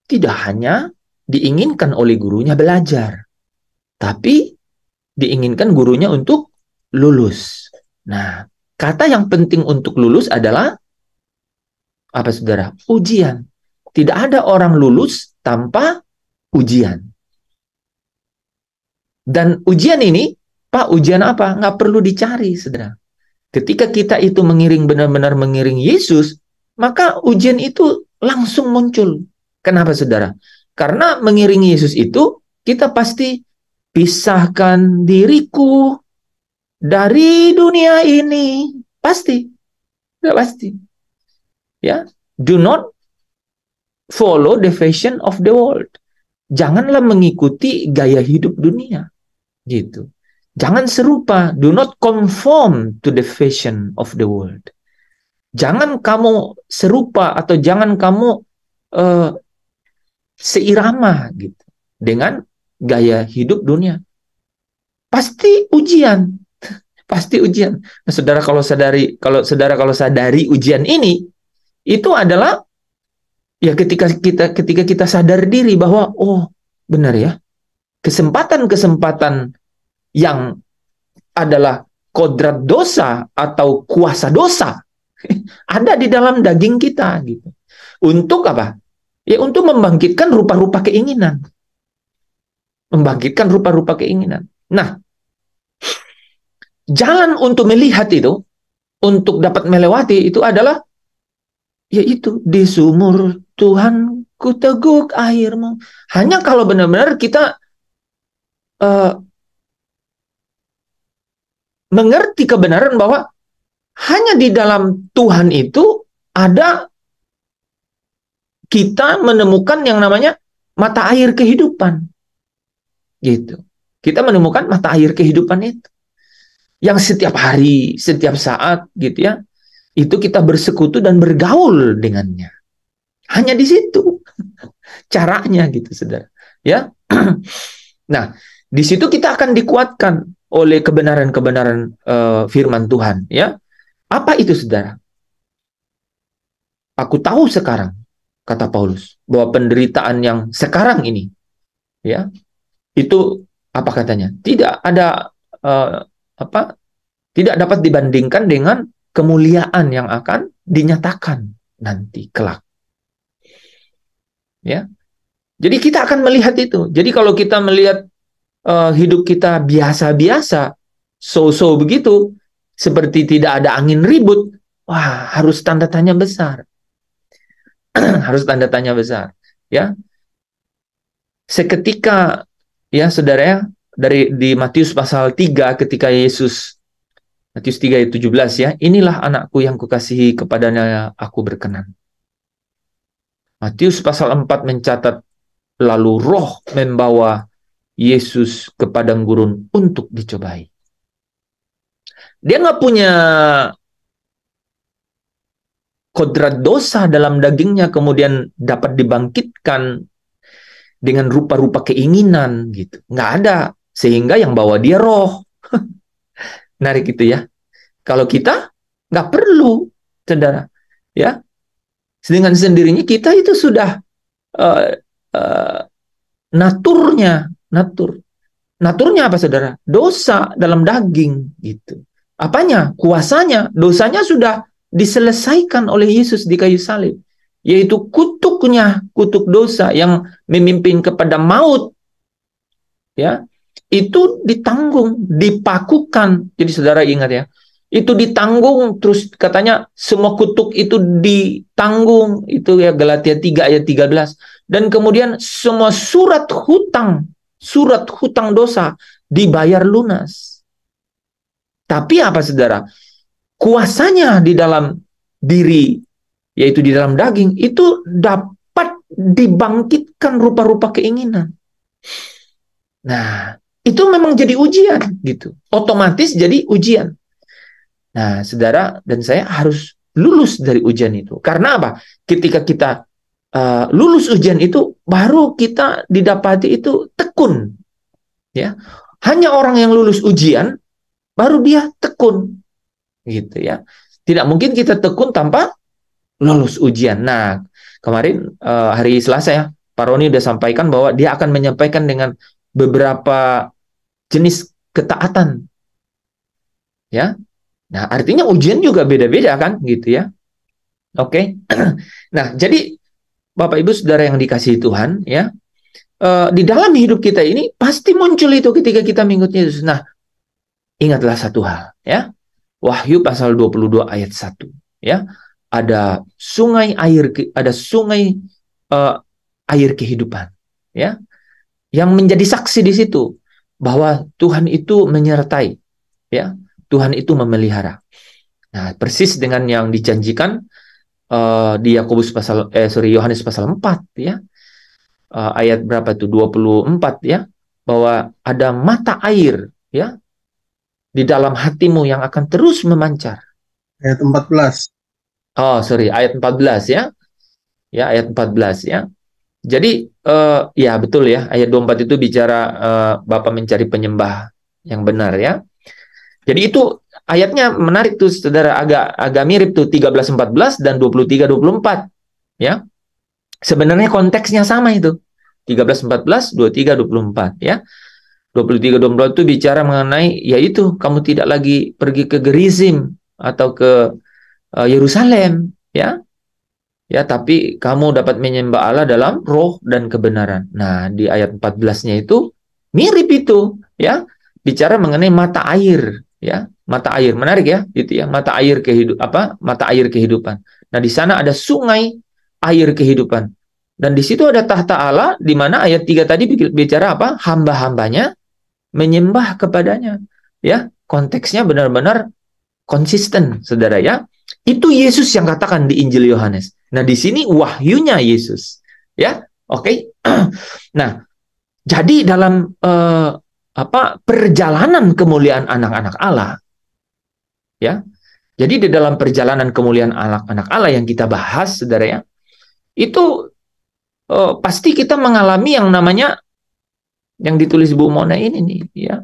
tidak hanya diinginkan oleh gurunya belajar, tapi diinginkan gurunya untuk lulus. Nah, kata yang penting untuk lulus adalah apa, saudara? Ujian. Tidak ada orang lulus tanpa ujian. Dan ujian ini, Pak, ujian apa? Nggak perlu dicari, saudara. Ketika kita itu benar-benar mengiring Yesus, maka ujian itu langsung muncul. Kenapa, saudara? Karena mengiring Yesus itu, kita pasti pisahkan diriku dari dunia ini. Pasti. Nggak pasti. Ya, do not follow the fashion of the world. Janganlah mengikuti gaya hidup dunia. Gitu. Jangan serupa. Do not conform to the fashion of the world. Jangan kamu serupa atau jangan kamu seirama gitu dengan gaya hidup dunia. Pasti ujian. Pasti ujian. Nah, saudara kalau sadari ujian ini, itu adalah ya ketika kita sadar diri bahwa oh benar ya, kesempatan-kesempatan yang adalah kodrat dosa atau kuasa dosa Ada di dalam daging kita gitu. Untuk apa? Ya untuk membangkitkan rupa-rupa keinginan. Membangkitkan rupa-rupa keinginan. Nah, jalan untuk melihat itu, untuk dapat melewati itu adalah yaitu di sumur Tuhan ku teguk airmu. Hanya kalau benar-benar kita mengerti kebenaran bahwa hanya di dalam Tuhan itu ada kita menemukan yang namanya mata air kehidupan. Gitu. Kita menemukan mata air kehidupan itu. Yang setiap hari, setiap saat gitu ya, itu kita bersekutu dan bergaul dengannya. Hanya di situ caranya gitu, saudara. Ya. Nah, di situ kita akan dikuatkan oleh kebenaran-kebenaran firman Tuhan. Ya, apa itu, saudara? Aku tahu sekarang, kata Paulus, bahwa penderitaan yang sekarang ini, ya, itu apa katanya? Tidak ada tidak dapat dibandingkan dengan kemuliaan yang akan dinyatakan nanti kelak. Ya. Jadi kita akan melihat itu. Jadi kalau kita melihat hidup kita biasa-biasa, so-so begitu, seperti tidak ada angin ribut, wah, harus tanda tanya besar. Harus tanda tanya besar, ya. Seketika, ya, saudara, ya, di Matius pasal 3 ketika Yesus, Matius 3 ayat 17, ya, inilah anakku yang kukasihi, kepadanya aku berkenan. Matius pasal 4 mencatat, lalu roh membawa Yesus ke padang gurun untuk dicobai. Dia nggak punya kodrat dosa dalam dagingnya kemudian dapat dibangkitkan dengan rupa-rupa keinginan gitu. Nggak ada. Sehingga yang bawa dia roh. Menarik itu ya. Kalau kita nggak perlu, saudara. Ya. Dengan sendirinya kita itu sudah naturnya. Naturnya apa, saudara? Dosa dalam daging gitu. Apanya? Kuasanya. Dosanya sudah diselesaikan oleh Yesus di kayu salib, yaitu kutuknya, kutuk dosa yang memimpin kepada maut, ya, itu ditanggung, dipakukan. Jadi saudara ingat ya, itu ditanggung, terus katanya semua kutuk itu ditanggung, itu ya Galatia 3 ayat 13. Dan kemudian semua surat hutang dosa dibayar lunas. Tapi apa, saudara? Kuasanya di dalam diri, yaitu di dalam daging, itu dapat dibangkitkan rupa-rupa keinginan. Nah, itu memang jadi ujian gitu. Otomatis jadi ujian. Nah, saudara dan saya harus lulus dari ujian itu. Karena apa? Ketika kita lulus ujian itu, baru kita didapati itu tekun. Ya. Hanya orang yang lulus ujian, baru dia tekun. Gitu ya. Tidak mungkin kita tekun tanpa lulus ujian. Nah, kemarin hari Selasa ya, Pak Roni sudah sampaikan bahwa dia akan menyampaikan dengan beberapa jenis ketaatan. Ya. Nah, artinya ujian juga beda-beda kan, gitu ya. Oke. Nah, jadi Bapak Ibu Saudara yang dikasihi Tuhan, ya. Di dalam hidup kita ini pasti muncul itu ketika kita mengikut Yesus. Nah, ingatlah satu hal, ya. Wahyu pasal 22 ayat 1, ya. Ada sungai air air kehidupan, ya. Yang menjadi saksi di situ bahwa Tuhan itu menyertai, ya. Tuhan itu memelihara. Nah, persis dengan yang dijanjikan di Yohanes pasal 4, ya. Ayat berapa itu? 24, ya. Bahwa ada mata air, ya, di dalam hatimu yang akan terus memancar. Ayat 14. Oh, sorry, ayat 14 ya. Ya, ayat 14 ya. Jadi, ya betul ya, ayat 24 itu bicara Bapa mencari penyembah yang benar ya. Jadi itu ayatnya menarik tuh, saudara, agak mirip tuh 13-14 dan 23-24 ya. Sebenarnya konteksnya sama itu. 13-14, 23-24 ya. 23-24 itu bicara mengenai, yaitu kamu tidak lagi pergi ke Gerizim atau ke Yerusalem, ya. Ya, tapi kamu dapat menyembah Allah dalam roh dan kebenaran. Nah, di ayat 14-nya itu mirip itu, ya. Bicara mengenai mata air, ya. Mata air, menarik ya, gitu ya. Mata air mata air kehidupan. Nah, di sana ada sungai air kehidupan. Dan di situ ada tahta Allah, di mana ayat 3 tadi bicara apa? Hamba-hambanya menyembah kepadanya. Ya, konteksnya benar-benar konsisten, saudara ya. Itu Yesus yang katakan di Injil Yohanes. Nah, di sini wahyunya Yesus. Ya, oke. Nah, jadi dalam perjalanan kemuliaan anak-anak Allah, ya. Jadi di dalam perjalanan kemuliaan anak-anak Allah yang kita bahas, saudara ya, itu pasti kita mengalami yang namanya yang ditulis Bu Mona ini nih, ya,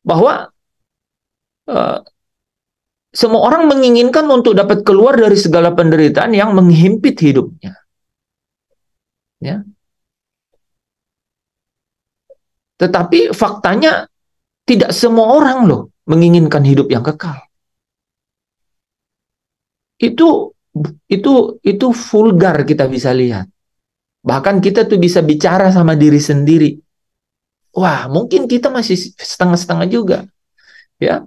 bahwa semua orang menginginkan untuk dapat keluar dari segala penderitaan yang menghimpit hidupnya. Ya. Tetapi faktanya tidak semua orang loh menginginkan hidup yang kekal. Itu vulgar kita bisa lihat. Bahkan kita tuh bisa bicara sama diri sendiri. Wah, mungkin kita masih setengah-setengah juga. Ya.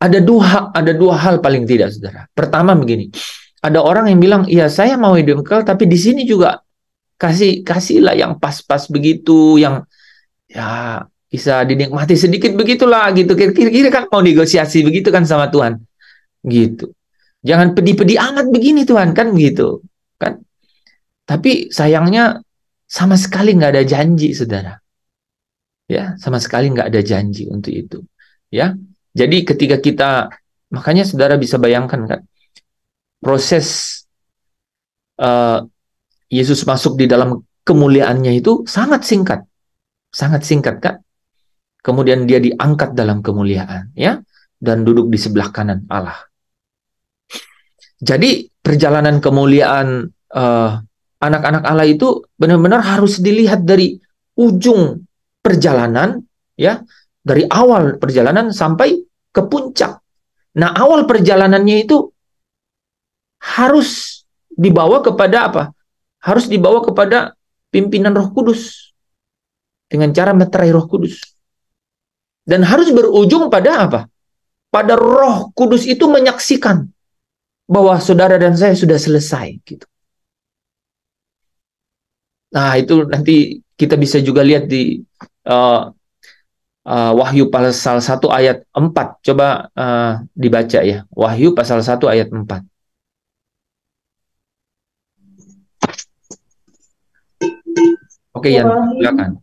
Ada dua hal paling tidak, saudara. Pertama begini, ada orang yang bilang, iya saya mau hidup kekal, tapi di sini juga kasihlah yang pas-pas begitu, yang ya bisa dinikmati sedikit begitulah gitu. Kira-kira kan mau negosiasi begitu kan sama Tuhan, gitu. Jangan pedih-pedih amat begini Tuhan, kan gitu, kan? Tapi sayangnya sama sekali nggak ada janji, saudara. Ya, sama sekali nggak ada janji untuk itu. Ya. Jadi ketika makanya saudara bisa bayangkan kan, proses Yesus masuk di dalam kemuliaannya itu sangat singkat kan. Kemudian dia diangkat dalam kemuliaan, ya, dan duduk di sebelah kanan Allah. Jadi perjalanan kemuliaan anak-anak Allah itu benar-benar harus dilihat dari ujung perjalanan, ya. Dari awal perjalanan sampai ke puncak. Nah, awal perjalanannya itu harus dibawa kepada apa? Harus dibawa kepada pimpinan Roh Kudus. Dengan cara meterai Roh Kudus. Dan harus berujung pada apa? Pada Roh Kudus itu menyaksikan bahwa saudara dan saya sudah selesai. Gitu. Nah, itu nanti kita bisa juga lihat di Wahyu pasal 1 ayat 4. Coba dibaca ya. Wahyu pasal 1 ayat 4. Oke, Yan, silakan.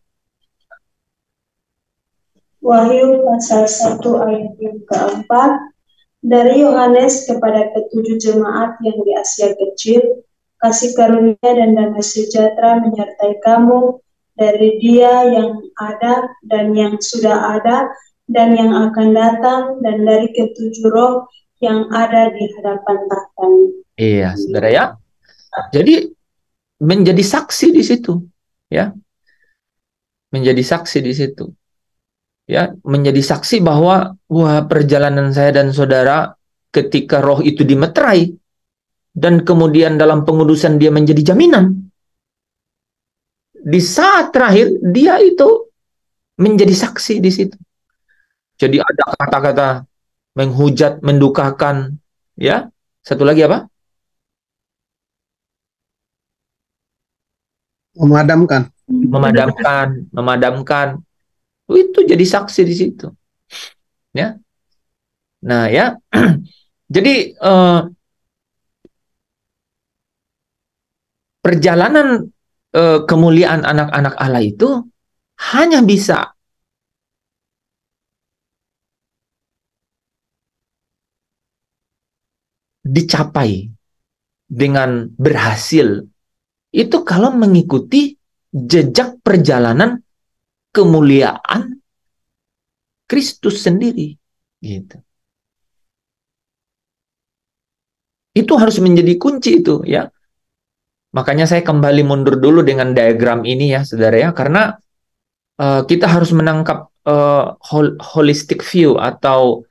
Wahyu pasal 1 ayat yang keempat. Dari Yohanes kepada ketujuh jemaat yang di Asia Kecil, kasih karunia dan damai sejahtera menyertai kamu dari Dia yang ada dan yang sudah ada dan yang akan datang, dan dari ketujuh roh yang ada di hadapan tahtanya. Iya, saudara ya. Jadi menjadi saksi di situ, ya. Menjadi saksi di situ. Ya, menjadi saksi bahwa perjalanan saya dan saudara ketika roh itu dimeterai dan kemudian dalam pengudusan dia menjadi jaminan. Di saat terakhir dia itu menjadi saksi di situ. Jadi ada kata-kata menghujat, mendukakan, ya. Satu lagi apa? Memadamkan. Memadamkan. Itu jadi saksi di situ. Ya. Nah, ya. Jadi perjalanan kemuliaan anak-anak Allah itu hanya bisa dicapai dengan berhasil itu kalau mengikuti jejak perjalanan kemuliaan Kristus sendiri, gitu. Itu harus menjadi kunci itu, ya. Makanya saya kembali mundur dulu dengan diagram ini ya, saudara ya, karena kita harus menangkap holistic view atau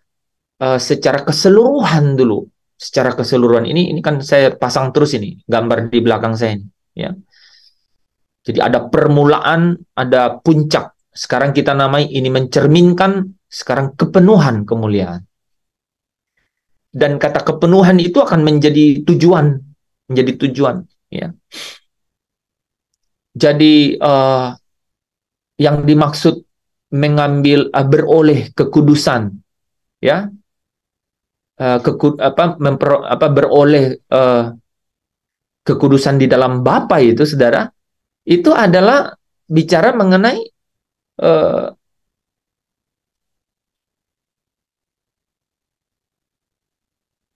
secara keseluruhan dulu secara keseluruhan. Ini kan saya pasang terus ini gambar di belakang saya ini, ya. Jadi ada permulaan, ada puncak. Sekarang kita namai ini mencerminkan sekarang kepenuhan kemuliaan. Dan kata kepenuhan itu akan menjadi tujuan, ya. Jadi yang dimaksud mengambil beroleh kekudusan, ya, beroleh kekudusan di dalam Bapa itu, saudara, itu adalah bicara mengenai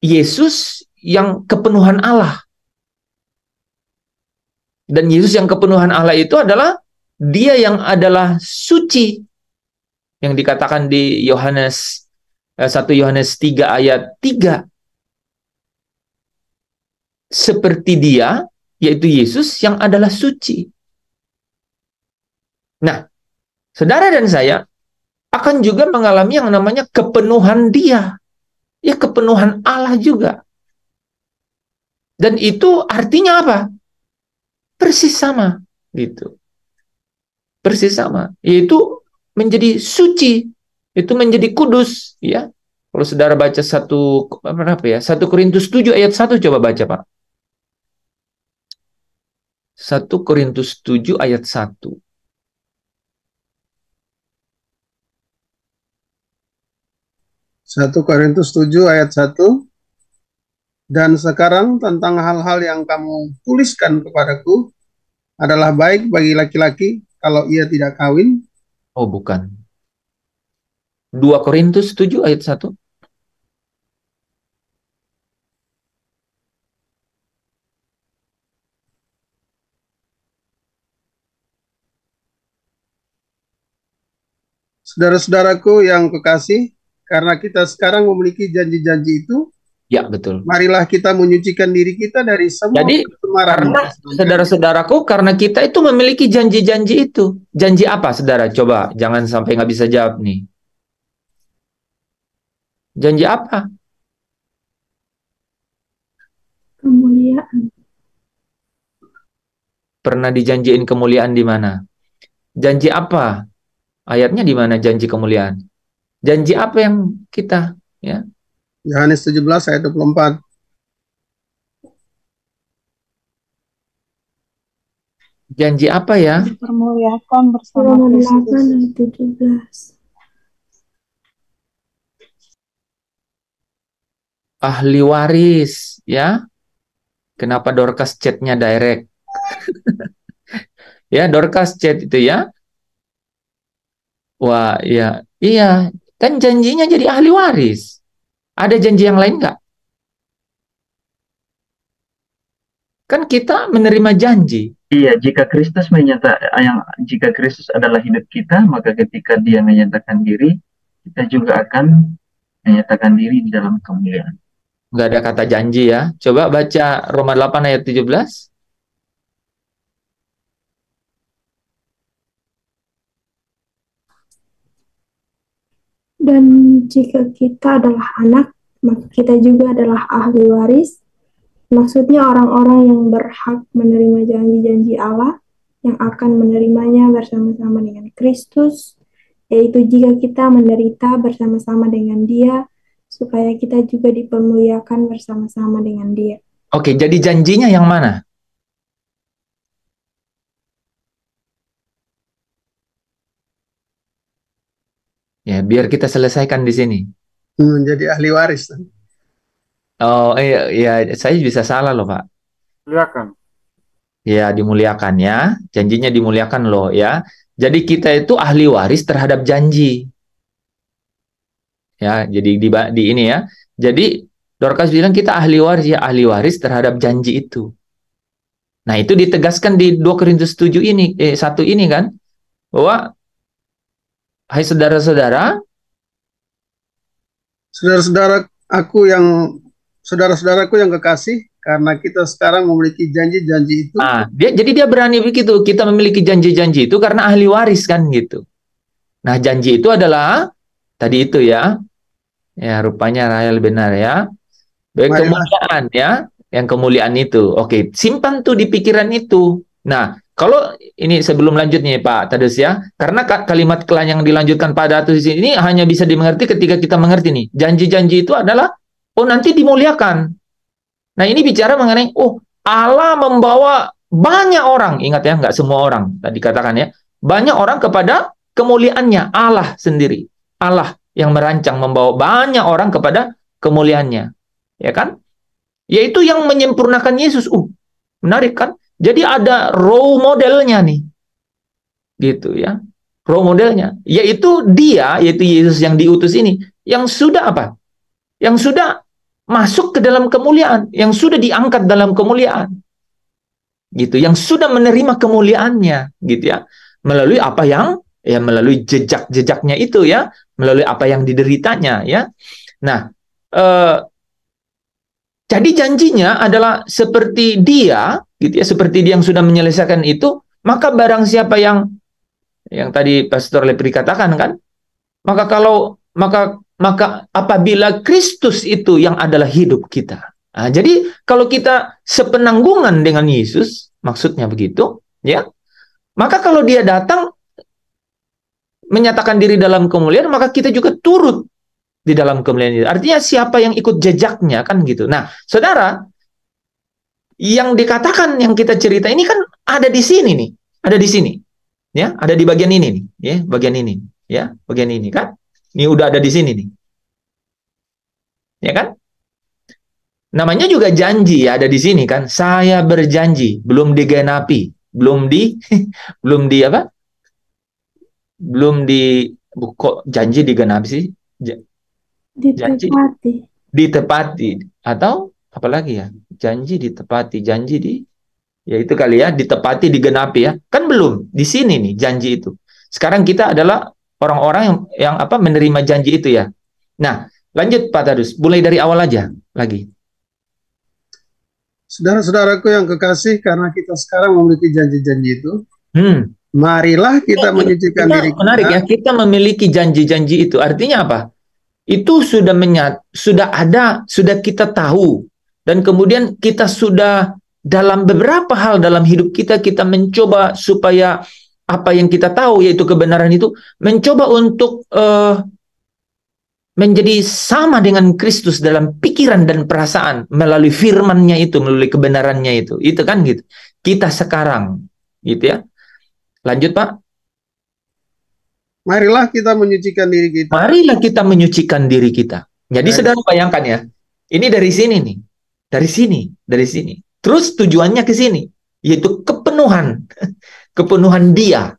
Yesus yang kepenuhan Allah. Dan Yesus yang kepenuhan Allah itu adalah dia yang adalah suci, yang dikatakan di Yohanes 1 Yohanes 3 ayat 3. Seperti dia, yaitu Yesus yang adalah suci. Nah, saudara dan saya akan juga mengalami yang namanya kepenuhan dia. Ya, kepenuhan Allah juga. Dan itu artinya apa? Persis sama, gitu. Persis sama, yaitu menjadi suci, itu menjadi kudus, ya. Kalau saudara baca 1 Korintus 7 ayat 1, coba baca, Pak. 1 Korintus 7 ayat 1. 1 Korintus 7 ayat 1. Dan sekarang tentang hal-hal yang kamu tuliskan kepadaku adalah baik bagi laki-laki kalau ia tidak kawin. Oh, bukan. 2 Korintus 7 ayat 1. Saudara-saudaraku yang kekasih, karena kita sekarang memiliki janji-janji itu, ya betul. marilah kita menyucikan diri kita dari semua kecemaran. Karena saudara-saudaraku, karena kita itu memiliki janji-janji itu. Janji apa, saudara? Coba, jangan sampai nggak bisa jawab nih. Janji apa? Kemuliaan. Pernah dijanjiin kemuliaan di mana? Janji apa? Ayatnya di mana janji kemuliaan? Janji apa yang kita, ya? Yohanes 17 ayat 24. Janji apa ya? Dipermuliakan bersama Kristus. Ahli waris, ya. Kenapa Dorcas chatnya direct? Ya, Dorcas chat itu ya. Wah, ya, iya. Kan janjinya jadi ahli waris. Ada janji yang lain nggak? Kan kita menerima janji. Iya, jika Kristus adalah hidup kita, maka ketika Dia menyatakan diri, kita juga akan menyatakan diri di dalam kemuliaan. Nggak ada kata janji ya. Coba baca Roma 8 ayat 17. Dan jika kita adalah anak, maka kita juga adalah ahli waris. Maksudnya orang-orang yang berhak menerima janji-janji Allah yang akan menerimanya bersama-sama dengan Kristus, yaitu jika kita menderita bersama-sama dengan Dia, supaya kita juga dipermuliakan bersama-sama dengan Dia. Oke, jadi janjinya yang mana? Ya, biar kita selesaikan di sini. Menjadi ahli waris. Oh, ya, saya bisa salah loh, Pak. Muliakan. Ya, dimuliakan ya. Janjinya dimuliakan loh ya. Jadi kita itu ahli waris terhadap janji. Ya, jadi di ini ya. Jadi Dorcas bilang kita ahli waris, ya ahli waris terhadap janji itu. Nah, itu ditegaskan di 2 Korintus 7 ini, 1 ini kan. Bahwa hai saudara-saudara, saudara-saudaraku yang kekasih, karena kita sekarang memiliki janji-janji itu. Jadi dia berani begitu. Kita memiliki janji-janji itu karena ahli waris kan gitu. Nah, janji itu adalah tadi itu ya. Ya, rupanya Rahel benar ya. Kemuliaan ya, yang kemuliaan itu. Oke, simpan tuh di pikiran itu. Nah, kalau ini sebelum lanjutnya Pak Tadus ya, karena kalimat yang dilanjutkan pada Tadus ini hanya bisa dimengerti ketika kita mengerti nih. Janji-janji itu adalah, oh nanti dimuliakan. Nah ini bicara mengenai, oh Allah membawa banyak orang, ingat ya, nggak semua orang, tadi katakan ya, banyak orang kepada kemuliaannya, Allah sendiri. Allah yang merancang membawa banyak orang kepada kemuliaannya. Ya kan? Yaitu yang menyempurnakan Yesus. Menarik kan? Jadi ada role modelnya nih. Gitu ya. Role modelnya. Yaitu dia, yaitu Yesus yang diutus ini. Yang sudah apa? Yang sudah masuk ke dalam kemuliaan. Yang sudah diangkat dalam kemuliaan. Gitu. Yang sudah menerima kemuliaannya. Gitu ya. Melalui apa yang, ya melalui jejak-jejaknya itu ya. Melalui apa yang dideritanya ya. Nah, jadi janjinya adalah seperti dia, gitu ya, seperti dia yang sudah menyelesaikan itu, maka barang siapa yang tadi Pastor Lepri katakan kan, maka apabila Kristus itu yang adalah hidup kita. Nah, jadi kalau kita sepenanggungan dengan Yesus, maksudnya begitu, ya. Maka kalau dia datang menyatakan diri dalam kemuliaan, maka kita juga turut di dalam kemuliaan itu. Artinya siapa yang ikut jejaknya kan gitu. Nah, saudara, yang dikatakan yang kita cerita ini kan ada di sini nih, ada di sini, ya, ada di bagian ini nih, ya, bagian ini, ya, bagian ini kan, ini udah ada di sini nih, ya kan? Namanya juga janji, ya, ada di sini kan. Saya berjanji, belum digenapi, belum di apa? Belum di kok janji digenapi sih? Ditepati atau apalagi ya, janji ditepati, ya itu kali ya, ditepati, digenapi ya, kan belum di sini nih janji itu. Sekarang kita adalah orang-orang yang apa, menerima janji itu ya. Nah lanjut Pak Tadus, mulai dari awal aja lagi. Saudara-saudaraku yang kekasih, karena kita sekarang memiliki janji-janji itu, marilah kita menyucikan diri kita. Menarik ya, kita memiliki janji-janji itu, artinya apa? Itu sudah ada, sudah kita tahu, dan kemudian kita sudah dalam beberapa hal dalam hidup kita mencoba supaya apa yang kita tahu yaitu kebenaran itu mencoba untuk menjadi sama dengan Kristus dalam pikiran dan perasaan melalui firman-Nya itu, melalui kebenarannya itu kan gitu. Kita sekarang gitu ya. Lanjut Pak. Marilah kita menyucikan diri kita. Marilah kita menyucikan diri kita. Jadi saudara bayangkan ya, ini dari sini nih, dari sini. Terus tujuannya ke sini, yaitu kepenuhan Dia.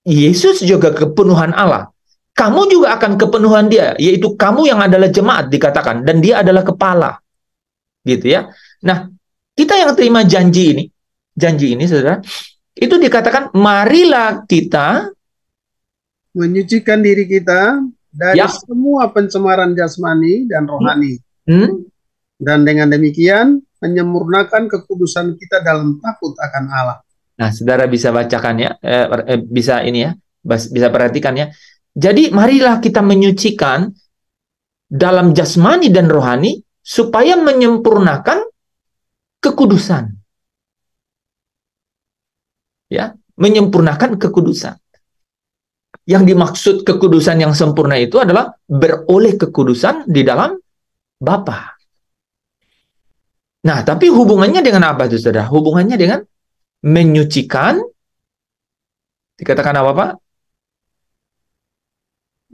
Yesus juga kepenuhan Allah. Kamu juga akan kepenuhan Dia, yaitu kamu yang adalah jemaat dikatakan, dan Dia adalah kepala, gitu ya. Nah, kita yang terima janji ini, saudara, itu dikatakan marilah kita menyucikan diri kita dari semua pencemaran jasmani dan rohani. Dan dengan demikian menyempurnakan kekudusan kita dalam takut akan Allah. Nah, saudara bisa bacakan ya, bisa ini ya, bisa perhatikan ya. Jadi marilah kita menyucikan dalam jasmani dan rohani supaya menyempurnakan kekudusan. Ya, menyempurnakan kekudusan. Yang dimaksud kekudusan yang sempurna itu adalah beroleh kekudusan di dalam Bapa. Nah, tapi hubungannya dengan apa itu, saudara? Hubungannya dengan menyucikan, dikatakan apa, Pak?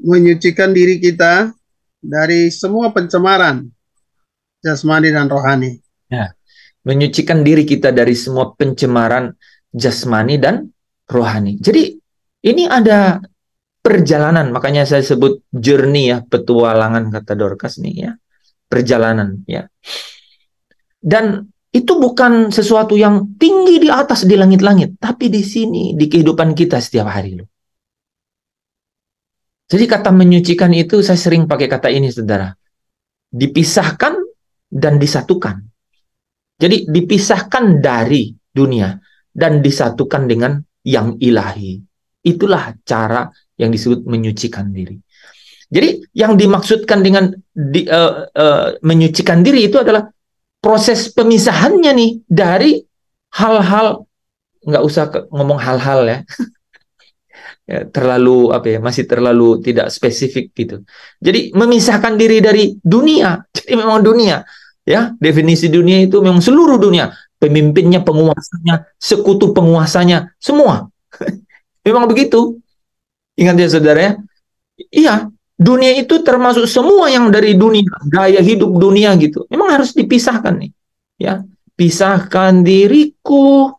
Menyucikan diri kita dari semua pencemaran jasmani dan rohani. Ya, menyucikan diri kita dari semua pencemaran jasmani dan rohani. Jadi, ini ada perjalanan, makanya saya sebut journey ya, petualangan kata Dorcas nih ya, perjalanan ya. Dan itu bukan sesuatu yang tinggi di atas di langit-langit, tapi di sini di kehidupan kita setiap hari loh. Jadi kata menyucikan itu saya sering pakai kata ini saudara, dipisahkan dan disatukan. Jadi dipisahkan dari dunia dan disatukan dengan yang ilahi. Itulah cara yang disebut menyucikan diri. Jadi yang dimaksudkan dengan menyucikan diri itu adalah proses pemisahannya nih dari hal-hal, nggak usah ngomong hal-hal ya. Ya, terlalu apa ya, masih terlalu tidak spesifik gitu. Jadi memisahkan diri dari dunia. Jadi memang dunia, ya, definisi dunia itu memang seluruh dunia, pemimpinnya, penguasanya, sekutu penguasanya, semua. Memang begitu. Ingat ya saudara ya. Iya, dunia itu termasuk semua yang dari dunia, gaya hidup dunia gitu. Memang harus dipisahkan nih. Ya, pisahkan diriku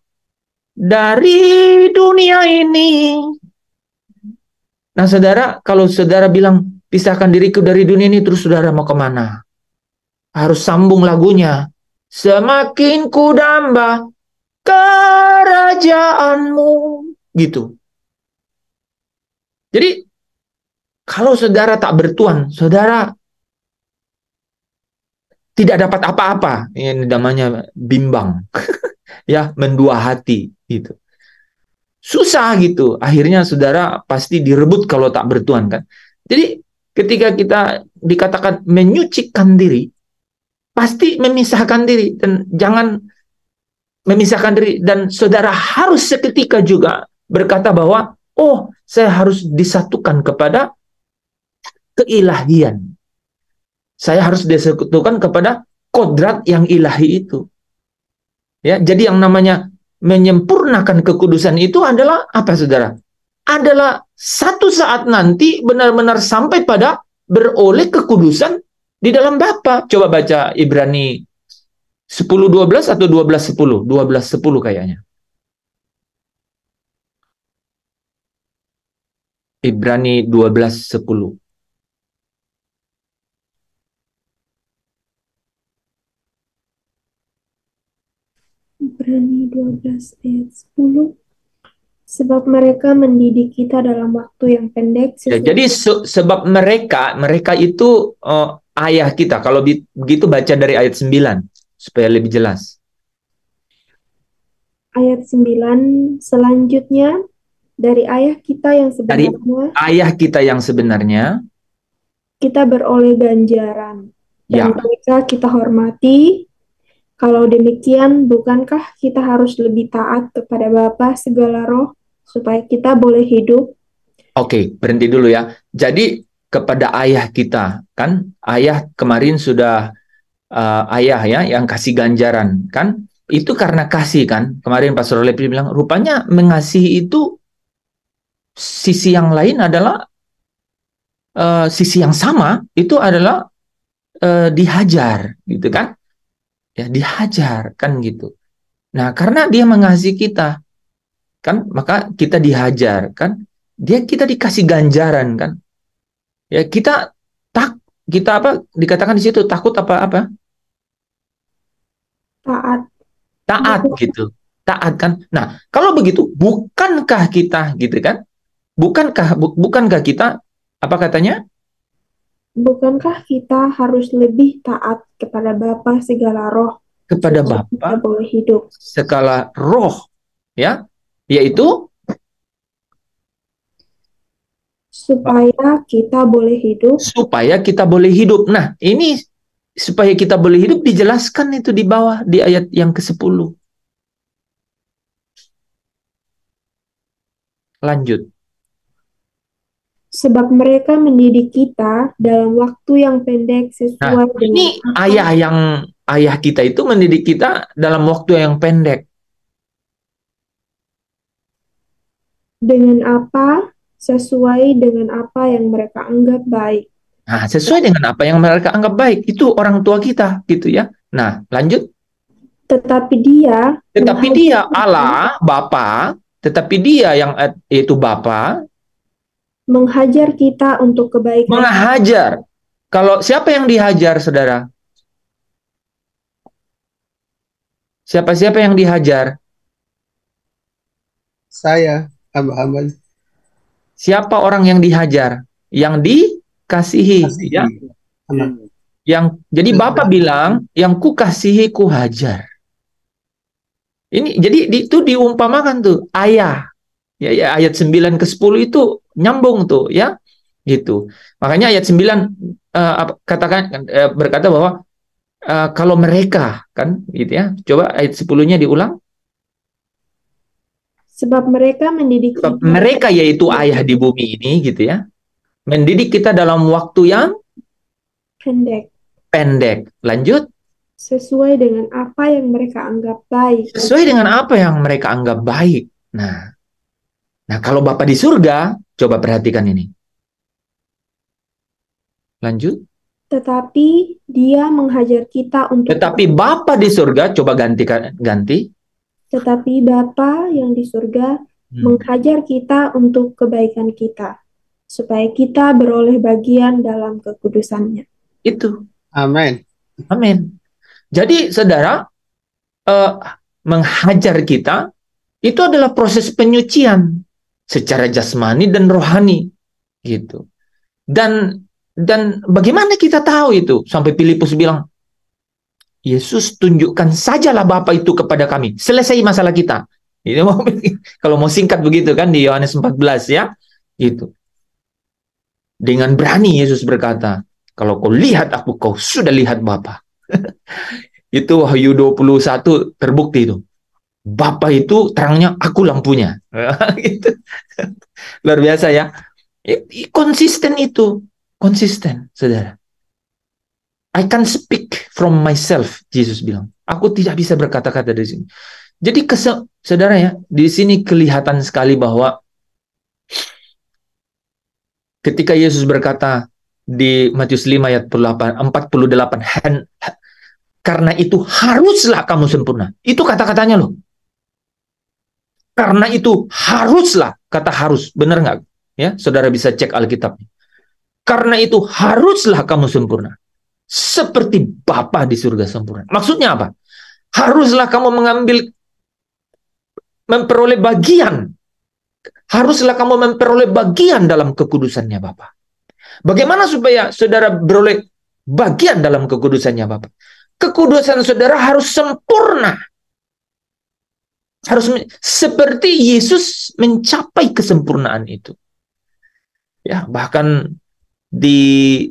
dari dunia ini. Nah, saudara, kalau saudara bilang, pisahkan diriku dari dunia ini, terus saudara mau kemana? Harus sambung lagunya. Semakin ku damba kerajaanmu. Gitu. Jadi, kalau saudara tak bertuan, saudara tidak dapat apa-apa. Ini namanya bimbang. Ya, mendua hati. Gitu. Susah gitu. Akhirnya saudara pasti direbut kalau tak bertuan kan. Jadi ketika kita dikatakan menyucikan diri, pasti memisahkan diri, dan jangan memisahkan diri, dan saudara harus seketika juga berkata bahwa oh, saya harus disatukan kepada keilahian. Saya harus disatukan kepada kodrat yang ilahi itu. Ya, jadi yang namanya menyempurnakan kekudusan itu adalah apa, saudara? Adalah satu saat nanti benar-benar sampai pada beroleh kekudusan di dalam Bapa. Coba baca Ibrani 10:12 atau 12:10? 12:10 kayaknya. Ibrani 12:10. Ibrani 12 ayat 10. Sebab mereka mendidik kita dalam waktu yang pendek. Ya, jadi sebab mereka itu ayah kita. Kalau begitu baca dari ayat 9 supaya lebih jelas. Ayat 9 selanjutnya, dari ayah kita yang Dari sebenarnya ayah kita yang sebenarnya kita beroleh ganjaran, dan ya. mereka kita hormati. Kalau demikian, bukankah kita harus lebih taat kepada Bapa segala roh supaya kita boleh hidup? Oke, berhenti dulu ya. Jadi kepada ayah kita, kan ayah kemarin sudah ayah ya yang kasih ganjaran, kan itu karena kasih kan. Kemarin Pastor Lepri bilang rupanya mengasihi itu sisi yang lain adalah sisi yang sama itu adalah dihajar gitu kan. Ya, dihajar kan gitu. Nah, karena dia mengasihi kita, kan, maka kita dihajar kan. Kita dikasih ganjaran kan. Ya, kita apa dikatakan di situ, takut apa? Taat gitu. Taat kan. Nah, kalau begitu bukankah kita gitu kan? Bukankah kita apa katanya? Bukankah kita harus lebih taat kepada Bapa segala roh Kepada supaya kita Bapa boleh hidup? segala roh, ya, yaitu supaya kita boleh hidup. Supaya kita boleh hidup. Nah, ini supaya kita boleh hidup dijelaskan itu di bawah di ayat yang ke-10. Lanjut. Sebab mereka mendidik kita dalam waktu yang pendek sesuai dengan ini ayah kita itu mendidik kita dalam waktu yang pendek. Dengan apa? Sesuai dengan apa yang mereka anggap baik. Nah, sesuai dengan apa yang mereka anggap baik. Itu orang tua kita, gitu ya. Nah, lanjut. Tetapi dia Allah, Bapa, tetapi dia yang itu Bapa menghajar kita untuk kebaikan. Menghajar. Kalau siapa yang dihajar, saudara? Siapa yang dihajar? Saya, hamba-hamba. Siapa orang yang dihajar? Yang dikasihi, ya. Jadi Bapak bilang, yang ku kasihi ku hajar. Ini jadi itu diumpamakan tuh ayah. Ya, ayat 9 ke 10 itu nyambung tuh, ya. Gitu. Makanya ayat 9 berkata bahwa kalau mereka, kan gitu ya. Coba ayat 10-nya diulang. Sebab mereka mendidik Sebab kita mereka yaitu ayah di bumi ini gitu ya. Mendidik kita dalam waktu yang pendek, pendek. Lanjut. sesuai dengan apa yang mereka anggap baik. Sesuai dengan apa yang mereka anggap baik. Nah, kalau Bapa di surga, coba perhatikan ini. Lanjut. Tetapi dia menghajar kita untuk Tetapi Bapa di surga, coba ganti. Tetapi Bapa yang di surga menghajar kita untuk kebaikan kita, supaya kita beroleh bagian dalam kekudusannya. Itu. Amin. Amin. Jadi, saudara, menghajar kita, itu adalah proses penyucian secara jasmani dan rohani. Gitu. Dan bagaimana kita tahu itu? Sampai Filipus bilang, Yesus tunjukkan sajalah Bapa itu kepada kami. Selesai masalah kita. Kalau mau singkat begitu kan di Yohanes 14 ya. Gitu. Dengan berani Yesus berkata, kalau kau lihat aku, kau sudah lihat Bapa. Itu Wahyu 21 terbukti itu. Bapa itu terangnya, aku lampunya. Gitu. Luar biasa ya. Konsisten itu. Konsisten, saudara. I can speak from myself, Yesus bilang. Aku tidak bisa berkata-kata dari sini. Jadi saudara ya, di sini kelihatan sekali bahwa ketika Yesus berkata di Matius 5 ayat 48, karena itu haruslah kamu sempurna. Itu kata-katanya loh. Karena itu haruslah, kata harus, benar nggak? Ya, saudara bisa cek Alkitabnya. Karena itu haruslah kamu sempurna. Seperti Bapa di surga sempurna. Maksudnya apa? Haruslah kamu memperoleh bagian. Haruslah kamu memperoleh bagian dalam kekudusannya Bapa. Bagaimana supaya saudara beroleh bagian dalam kekudusannya Bapa? Kekudusan saudara harus sempurna. Harus seperti Yesus mencapai kesempurnaan itu. Ya, bahkan di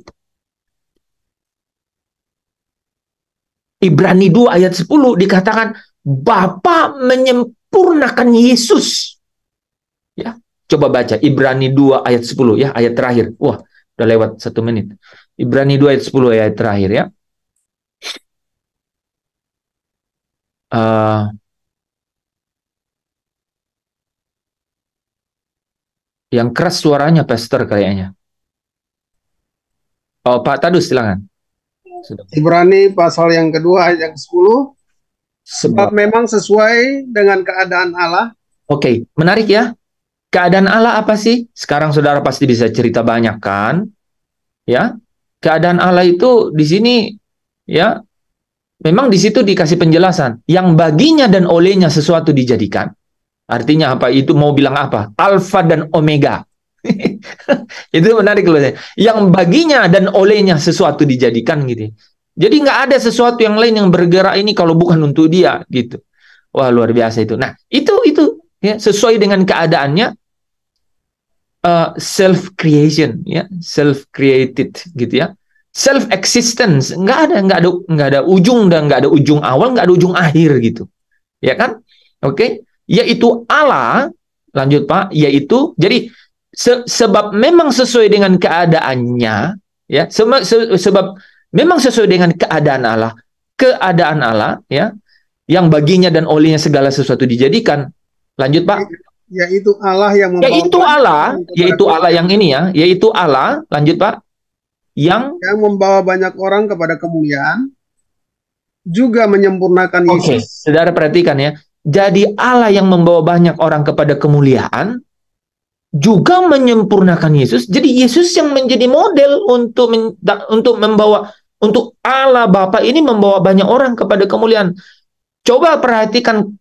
Ibrani 2 ayat 10 dikatakan Bapa menyempurnakan Yesus. Ya, coba baca Ibrani 2 ayat 10 ya, ayat terakhir. Wah, udah lewat 1 menit. Ibrani 2 ayat 10 ayat terakhir ya. Yang keras suaranya pastor kayaknya. Oh, Pak Tadus silakan. Ibrani pasal yang kedua ayat yang 10. Sebab memang sesuai dengan keadaan Allah. Oke, menarik ya. Keadaan Allah apa sih? Sekarang saudara pasti bisa cerita banyak kan? Ya. Keadaan Allah itu di sini ya. Memang di situ dikasih penjelasan yang baginya dan olehnya sesuatu dijadikan. Artinya apa? Itu mau bilang apa? Alfa dan Omega. Itu menarik loh. Yang baginya dan olehnya sesuatu dijadikan gitu. Jadi nggak ada sesuatu yang lain yang bergerak ini kalau bukan untuk dia gitu. Wah, luar biasa itu. Nah, itu ya sesuai dengan keadaannya, self creation ya, self created gitu ya. Self existence, nggak ada ujung dan nggak ada ujung awal, nggak ada ujung akhir gitu. Ya kan? Oke. Yaitu Allah, lanjut Pak, yaitu jadi sebab memang sesuai dengan keadaannya ya, sebab memang sesuai dengan keadaan Allah ya, yang baginya dan olehnya segala sesuatu dijadikan. Lanjut Pak. Yaitu Allah yang yaitu Allah yang ini ya, yaitu Allah, lanjut Pak, yang membawa banyak orang kepada kemuliaan, juga menyempurnakan Yesus. Saudara perhatikan ya. Jadi Allah yang membawa banyak orang kepada kemuliaan, juga menyempurnakan Yesus. Jadi Yesus yang menjadi model untuk Allah Bapa ini membawa banyak orang kepada kemuliaan. Coba perhatikan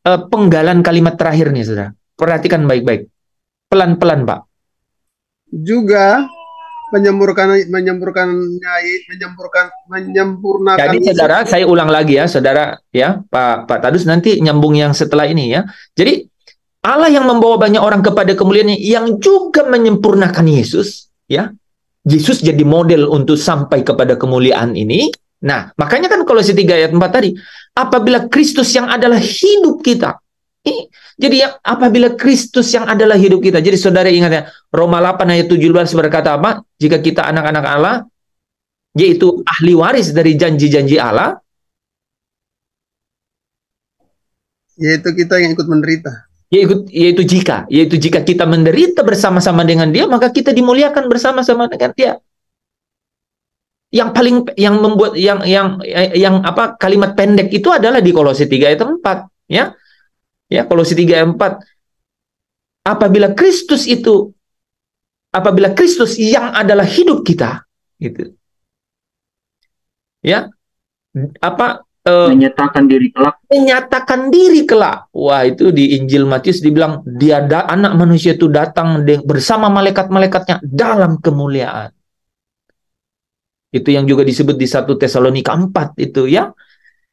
penggalan kalimat terakhir nih, saudara. Perhatikan baik-baik. Pelan-pelan, Pak. Juga menyempurnakan. Jadi saudara, saya ulang lagi ya, saudara ya, Pak Tadus nanti nyambung yang setelah ini ya. Jadi Allah yang membawa banyak orang kepada kemuliaannya, yang juga menyempurnakan Yesus, ya. Yesus jadi model untuk sampai kepada kemuliaan ini. Nah, makanya kan Kolose 3 ayat 4 tadi, apabila Kristus yang adalah hidup kita. Jadi apabila Kristus yang adalah hidup kita. Jadi saudara ingat ya, Roma 8 ayat 17 berkata apa? Jika kita anak-anak Allah, yaitu ahli waris dari janji-janji Allah, yaitu kita yang ikut menderita. Yaitu jika kita menderita bersama-sama dengan Dia, maka kita dimuliakan bersama-sama dengan Dia. Yang membuat apa kalimat pendek itu adalah di Kolose 3 ayat 4, ya. Ya, Kolose 3 ayat 4. Apabila Kristus yang adalah hidup kita, gitu. Ya. Menyatakan diri kelak. Wah, itu di Injil Matius dibilang anak manusia itu datang bersama malaikat-malaikatnya dalam kemuliaan. Itu yang juga disebut di 1 Tesalonika 4 itu, ya.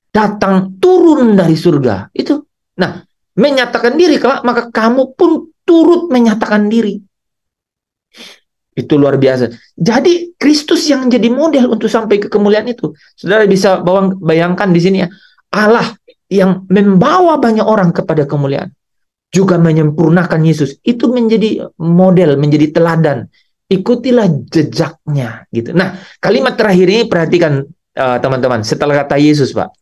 Datang turun dari surga. Itu. Nah, menyatakan diri kelak, maka kamu pun turut menyatakan diri. Itu luar biasa. Jadi Kristus yang jadi model untuk sampai ke kemuliaan itu. Saudara bisa bayangkan di sini ya, Allah yang membawa banyak orang kepada kemuliaan, juga menyempurnakan Yesus. Itu menjadi model, menjadi teladan. Ikutilah jejaknya, gitu. Nah, kalimat terakhir ini perhatikan teman-teman. Setelah kata Yesus, Pak,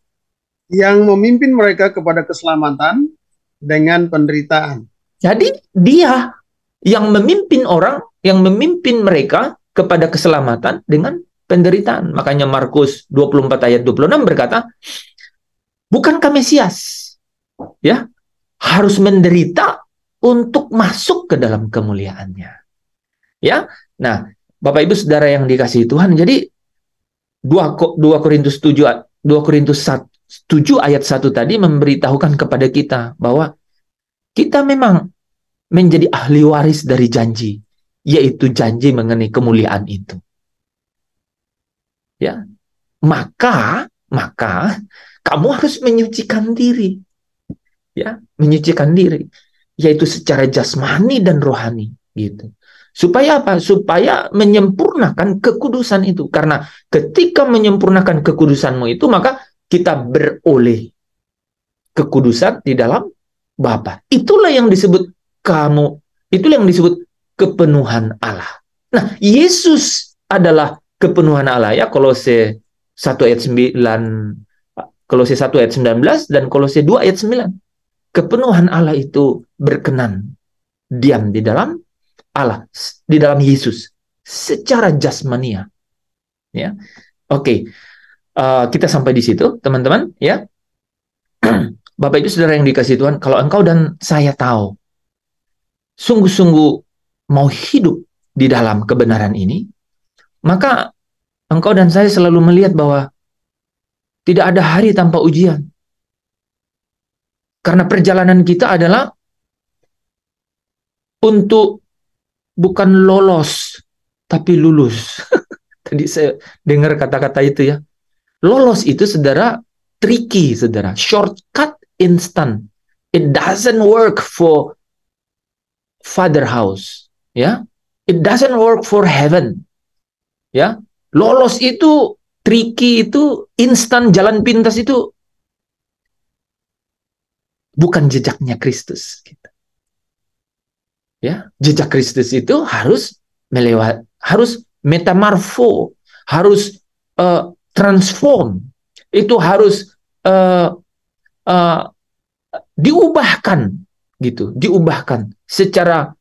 yang memimpin mereka kepada keselamatan dengan penderitaan. Jadi Dia yang memimpin orang, yang memimpin mereka kepada keselamatan dengan penderitaan. Makanya Markus 24 ayat 26 berkata, bukankah Mesias, ya, harus menderita untuk masuk ke dalam kemuliaannya. Ya. Nah, Bapak Ibu Saudara yang dikasihi Tuhan, jadi 2 Korintus 7 ayat 1 tadi memberitahukan kepada kita bahwa kita memang menjadi ahli waris dari janji, yaitu janji mengenai kemuliaan itu. Ya. Maka kamu harus menyucikan diri. Ya, menyucikan diri, yaitu secara jasmani dan rohani, gitu. Supaya apa? Supaya menyempurnakan kekudusan itu. Karena ketika menyempurnakan kekudusanmu itu, maka kita beroleh kekudusan di dalam Bapa. Itulah yang disebut kepenuhan Allah. Nah, Yesus adalah kepenuhan Allah, ya. Kolose 1 ayat 19 dan Kolose 2 ayat 9. Kepenuhan Allah itu berkenan diam di dalam Allah, di dalam Yesus secara jasmania. Ya. Oke. Kita sampai di situ, teman-teman, ya. Bapak Ibu Saudara yang dikasihi Tuhan, kalau engkau dan saya tahu sungguh-sungguh mau hidup di dalam kebenaran ini, maka engkau dan saya selalu melihat bahwa tidak ada hari tanpa ujian. Karena perjalanan kita adalah untuk bukan lolos, tapi lulus. Tadi saya dengar kata-kata itu, ya. Lolos itu, saudara, tricky, saudara. Shortcut instant. It doesn't work for Father house, ya. It doesn't work for heaven, ya. Lolos itu, tricky itu, instan, jalan pintas itu bukan jejaknya Kristus, gitu. Ya, jejak Kristus itu harus harus metamorfo, harus transform, itu harus diubahkan, gitu, diubahkan secara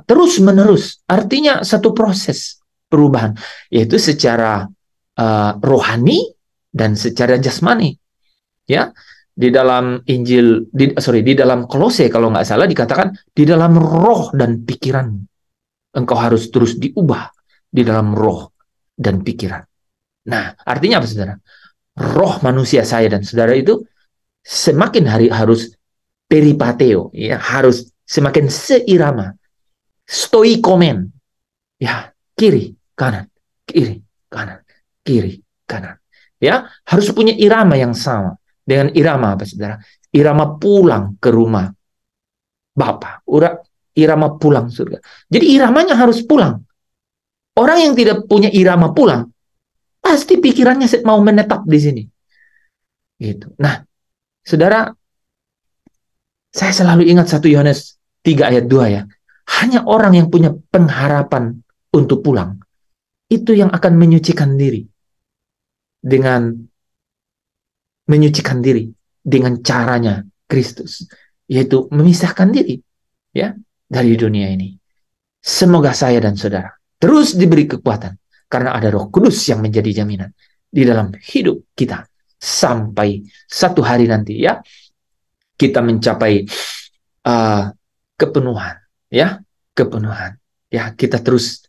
terus-menerus. Artinya satu proses perubahan, yaitu secara rohani dan secara jasmani. Ya, di dalam di dalam Kolose kalau nggak salah dikatakan di dalam roh dan pikiran. Engkau harus terus diubah di dalam roh dan pikiran. Nah, artinya apa, saudara? Roh manusia saya dan saudara itu semakin hari harus peripateo, ya, harus semakin seirama, stoikomen, ya, kiri kanan, kiri kanan, kiri kanan, ya, harus punya irama yang sama dengan irama apa, saudara? Irama pulang ke rumah, Bapa, irama pulang surga. Jadi iramanya harus pulang. Orang yang tidak punya irama pulang, pasti pikirannya mau menetap di sini. Gitu. Nah, saudara, saya selalu ingat 1 Yohanes 3 ayat 2 ya. Hanya orang yang punya pengharapan untuk pulang, itu yang akan menyucikan diri dengan caranya Kristus, yaitu memisahkan diri ya dari dunia ini. Semoga saya dan saudara terus diberi kekuatan karena ada Roh Kudus yang menjadi jaminan di dalam hidup kita sampai satu hari nanti ya kita mencapai kepenuhan ya, kita terus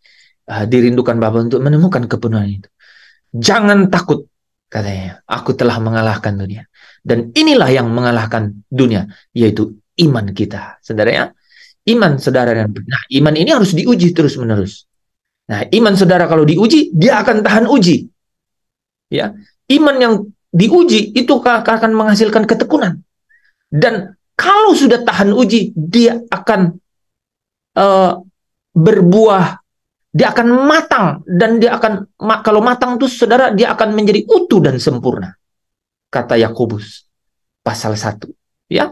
dirindukan Bapa untuk menemukan kepenuhan itu. Jangan takut, katanya, aku telah mengalahkan dunia. Dan inilah yang mengalahkan dunia, yaitu iman kita. Saudara ya, iman saudara dan nah, iman ini harus diuji terus-menerus. Nah, iman saudara kalau diuji, dia akan tahan uji. Ya, iman yang diuji itu akan menghasilkan ketekunan. Dan kalau sudah tahan uji, dia akan berbuah, dia akan matang, dan dia akan, kalau matang itu saudara, dia akan menjadi utuh dan sempurna, kata Yakobus pasal 1 ya.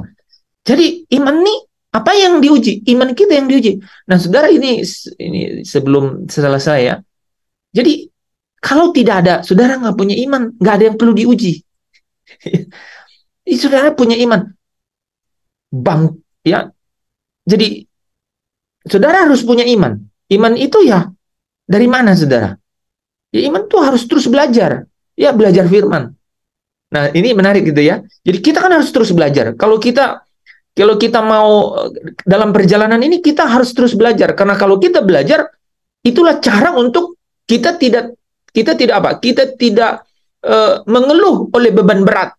Jadi iman ini apa yang diuji? Iman kita yang diuji. Nah saudara, ini sebelum selesai ya, jadi kalau tidak ada, saudara nggak punya iman, nggak ada yang perlu diuji. Saudara punya iman ya, jadi saudara harus punya iman. Iman itu ya dari mana saudara? Ya iman tuh harus terus belajar. Ya belajar firman. Nah ini menarik gitu ya. Jadi kita kan harus terus belajar. Kalau kita mau dalam perjalanan ini kita harus terus belajar. Karena kalau kita belajar, itulah cara untuk kita tidak mengeluh oleh beban berat.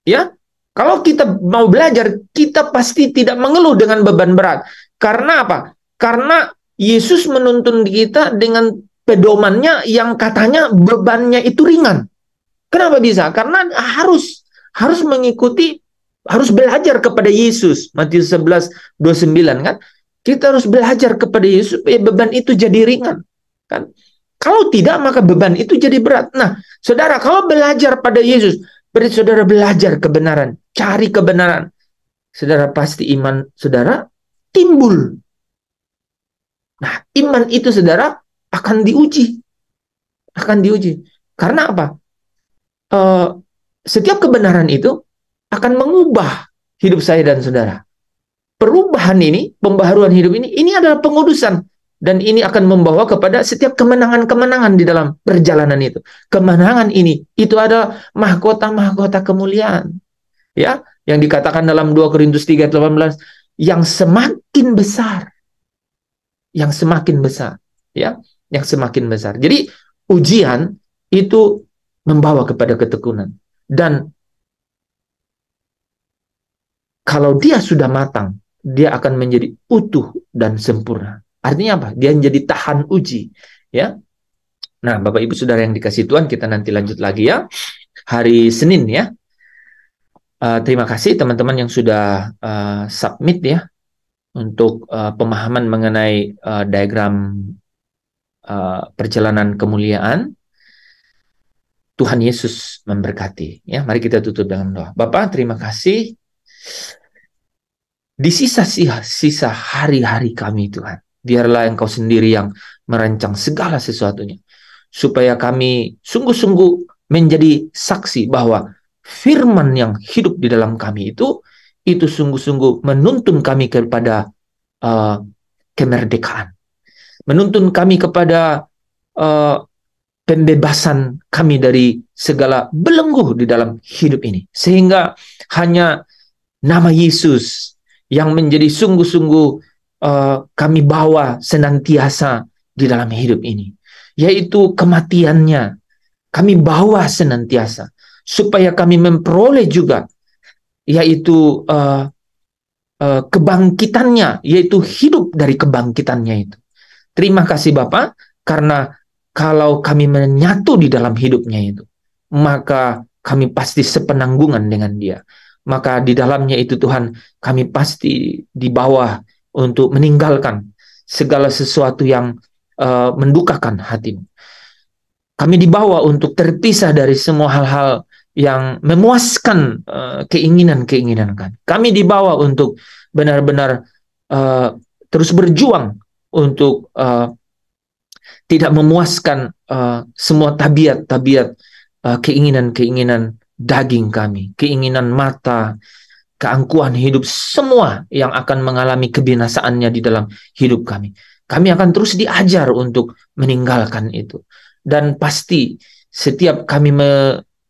Ya. Kalau kita mau belajar, kita pasti tidak mengeluh dengan beban berat. Karena apa? Karena Yesus menuntun kita dengan pedomannya yang katanya bebannya itu ringan. Kenapa bisa? Karena harus mengikuti, harus belajar kepada Yesus. Matius 11:29 kan? Kita harus belajar kepada Yesus supaya beban itu jadi ringan. Kan? Kalau tidak, maka beban itu jadi berat. Nah, saudara, kalau belajar pada Yesus, berarti saudara belajar kebenaran, cari kebenaran. Saudara pasti iman saudara timbul. Nah, iman itu saudara akan diuji. Karena apa? Setiap kebenaran itu akan mengubah hidup saya dan saudara. Perubahan ini, pembaharuan hidup ini adalah pengudusan. Dan ini akan membawa kepada setiap kemenangan-kemenangan di dalam perjalanan itu. Kemenangan ini, itu adalah mahkota-mahkota kemuliaan. Ya, yang dikatakan dalam 2 Korintus 3:18, yang semakin besar. Yang semakin besar. Ya, yang semakin besar. Jadi, ujian itu membawa kepada ketekunan. Dan kalau dia sudah matang, dia akan menjadi utuh dan sempurna. Artinya apa? Dia menjadi tahan uji, ya. Nah, Bapak Ibu Saudara yang dikasihi Tuhan, kita nanti lanjut lagi ya. Hari Senin ya. Terima kasih teman-teman yang sudah submit ya untuk pemahaman mengenai diagram perjalanan kemuliaan. Tuhan Yesus memberkati. Ya, mari kita tutup dengan doa. Bapak, terima kasih. Di sisa hari-hari kami Tuhan, biarlah Engkau sendiri yang merancang segala sesuatunya, supaya kami sungguh-sungguh menjadi saksi bahwa firman yang hidup di dalam kami itu sungguh-sungguh menuntun kami kepada kemerdekaan, menuntun kami kepada pembebasan kami dari segala belenggu di dalam hidup ini, sehingga hanya nama Yesus yang menjadi sungguh-sungguh kami bawa senantiasa di dalam hidup ini, yaitu kematiannya kami bawa senantiasa, supaya kami memperoleh juga yaitu kebangkitannya, yaitu hidup dari kebangkitannya itu. Terima kasih Bapa, karena kalau kami menyatu di dalam hidupnya itu, maka kami pasti sepenanggungan dengan Dia, maka di dalamnya itu Tuhan, kami pasti dibawa untuk meninggalkan segala sesuatu yang mendukakan hatimu. Kami dibawa untuk terpisah dari semua hal-hal yang memuaskan keinginan-keinginan kami. Kami dibawa untuk benar-benar terus berjuang untuk tidak memuaskan semua tabiat-tabiat keinginan-keinginan daging kami, keinginan mata, keangkuhan hidup, semua yang akan mengalami kebinasaannya di dalam hidup kami. Kami akan terus diajar untuk meninggalkan itu. Dan pasti setiap kami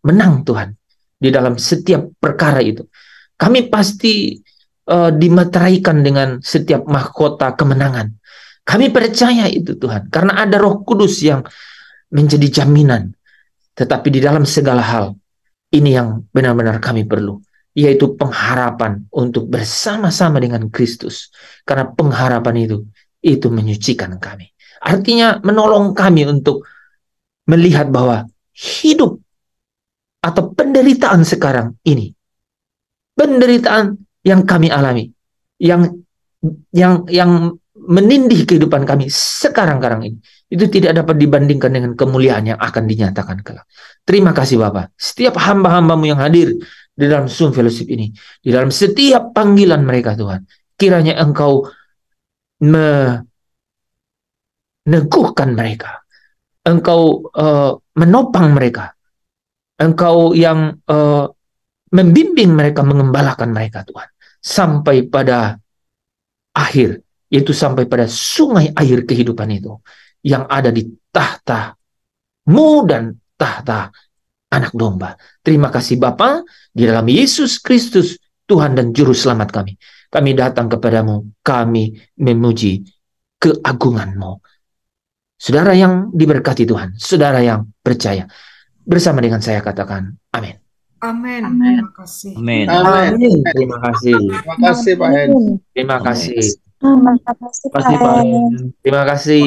menang Tuhan di dalam setiap perkara itu. Kami pasti dimeteraikan dengan setiap mahkota kemenangan. Kami percaya itu Tuhan, karena ada Roh Kudus yang menjadi jaminan. Tetapi di dalam segala hal, ini yang benar-benar kami perlu, yaitu pengharapan untuk bersama-sama dengan Kristus. Karena pengharapan itu menyucikan kami. Artinya menolong kami untuk melihat bahwa hidup atau penderitaan sekarang ini, penderitaan yang kami alami, yang menindih kehidupan kami sekarang ini, itu tidak dapat dibandingkan dengan kemuliaan yang akan dinyatakan kelak. Terima kasih Bapa. Setiap hamba-hambamu yang hadir di dalam Zoom Fellowship ini, di dalam setiap panggilan mereka Tuhan, kiranya Engkau meneguhkan mereka, Engkau menopang mereka, Engkau yang membimbing mereka, mengembalakan mereka Tuhan, sampai pada akhir, yaitu sampai pada sungai air kehidupan itu yang ada di tahta-Mu dan tahta anak domba. Terima kasih Bapa, di dalam Yesus Kristus Tuhan dan Juru Selamat kami. Kami datang kepadamu, kami memuji keagungan-Mu. Saudara yang diberkati Tuhan, saudara yang percaya, bersama dengan saya katakan amin. Amin. Terima kasih. Amin. Terima kasih. Terima kasih Pak Hen. Terima kasih. Terima kasih Pak Terima kasih. Terima kasih.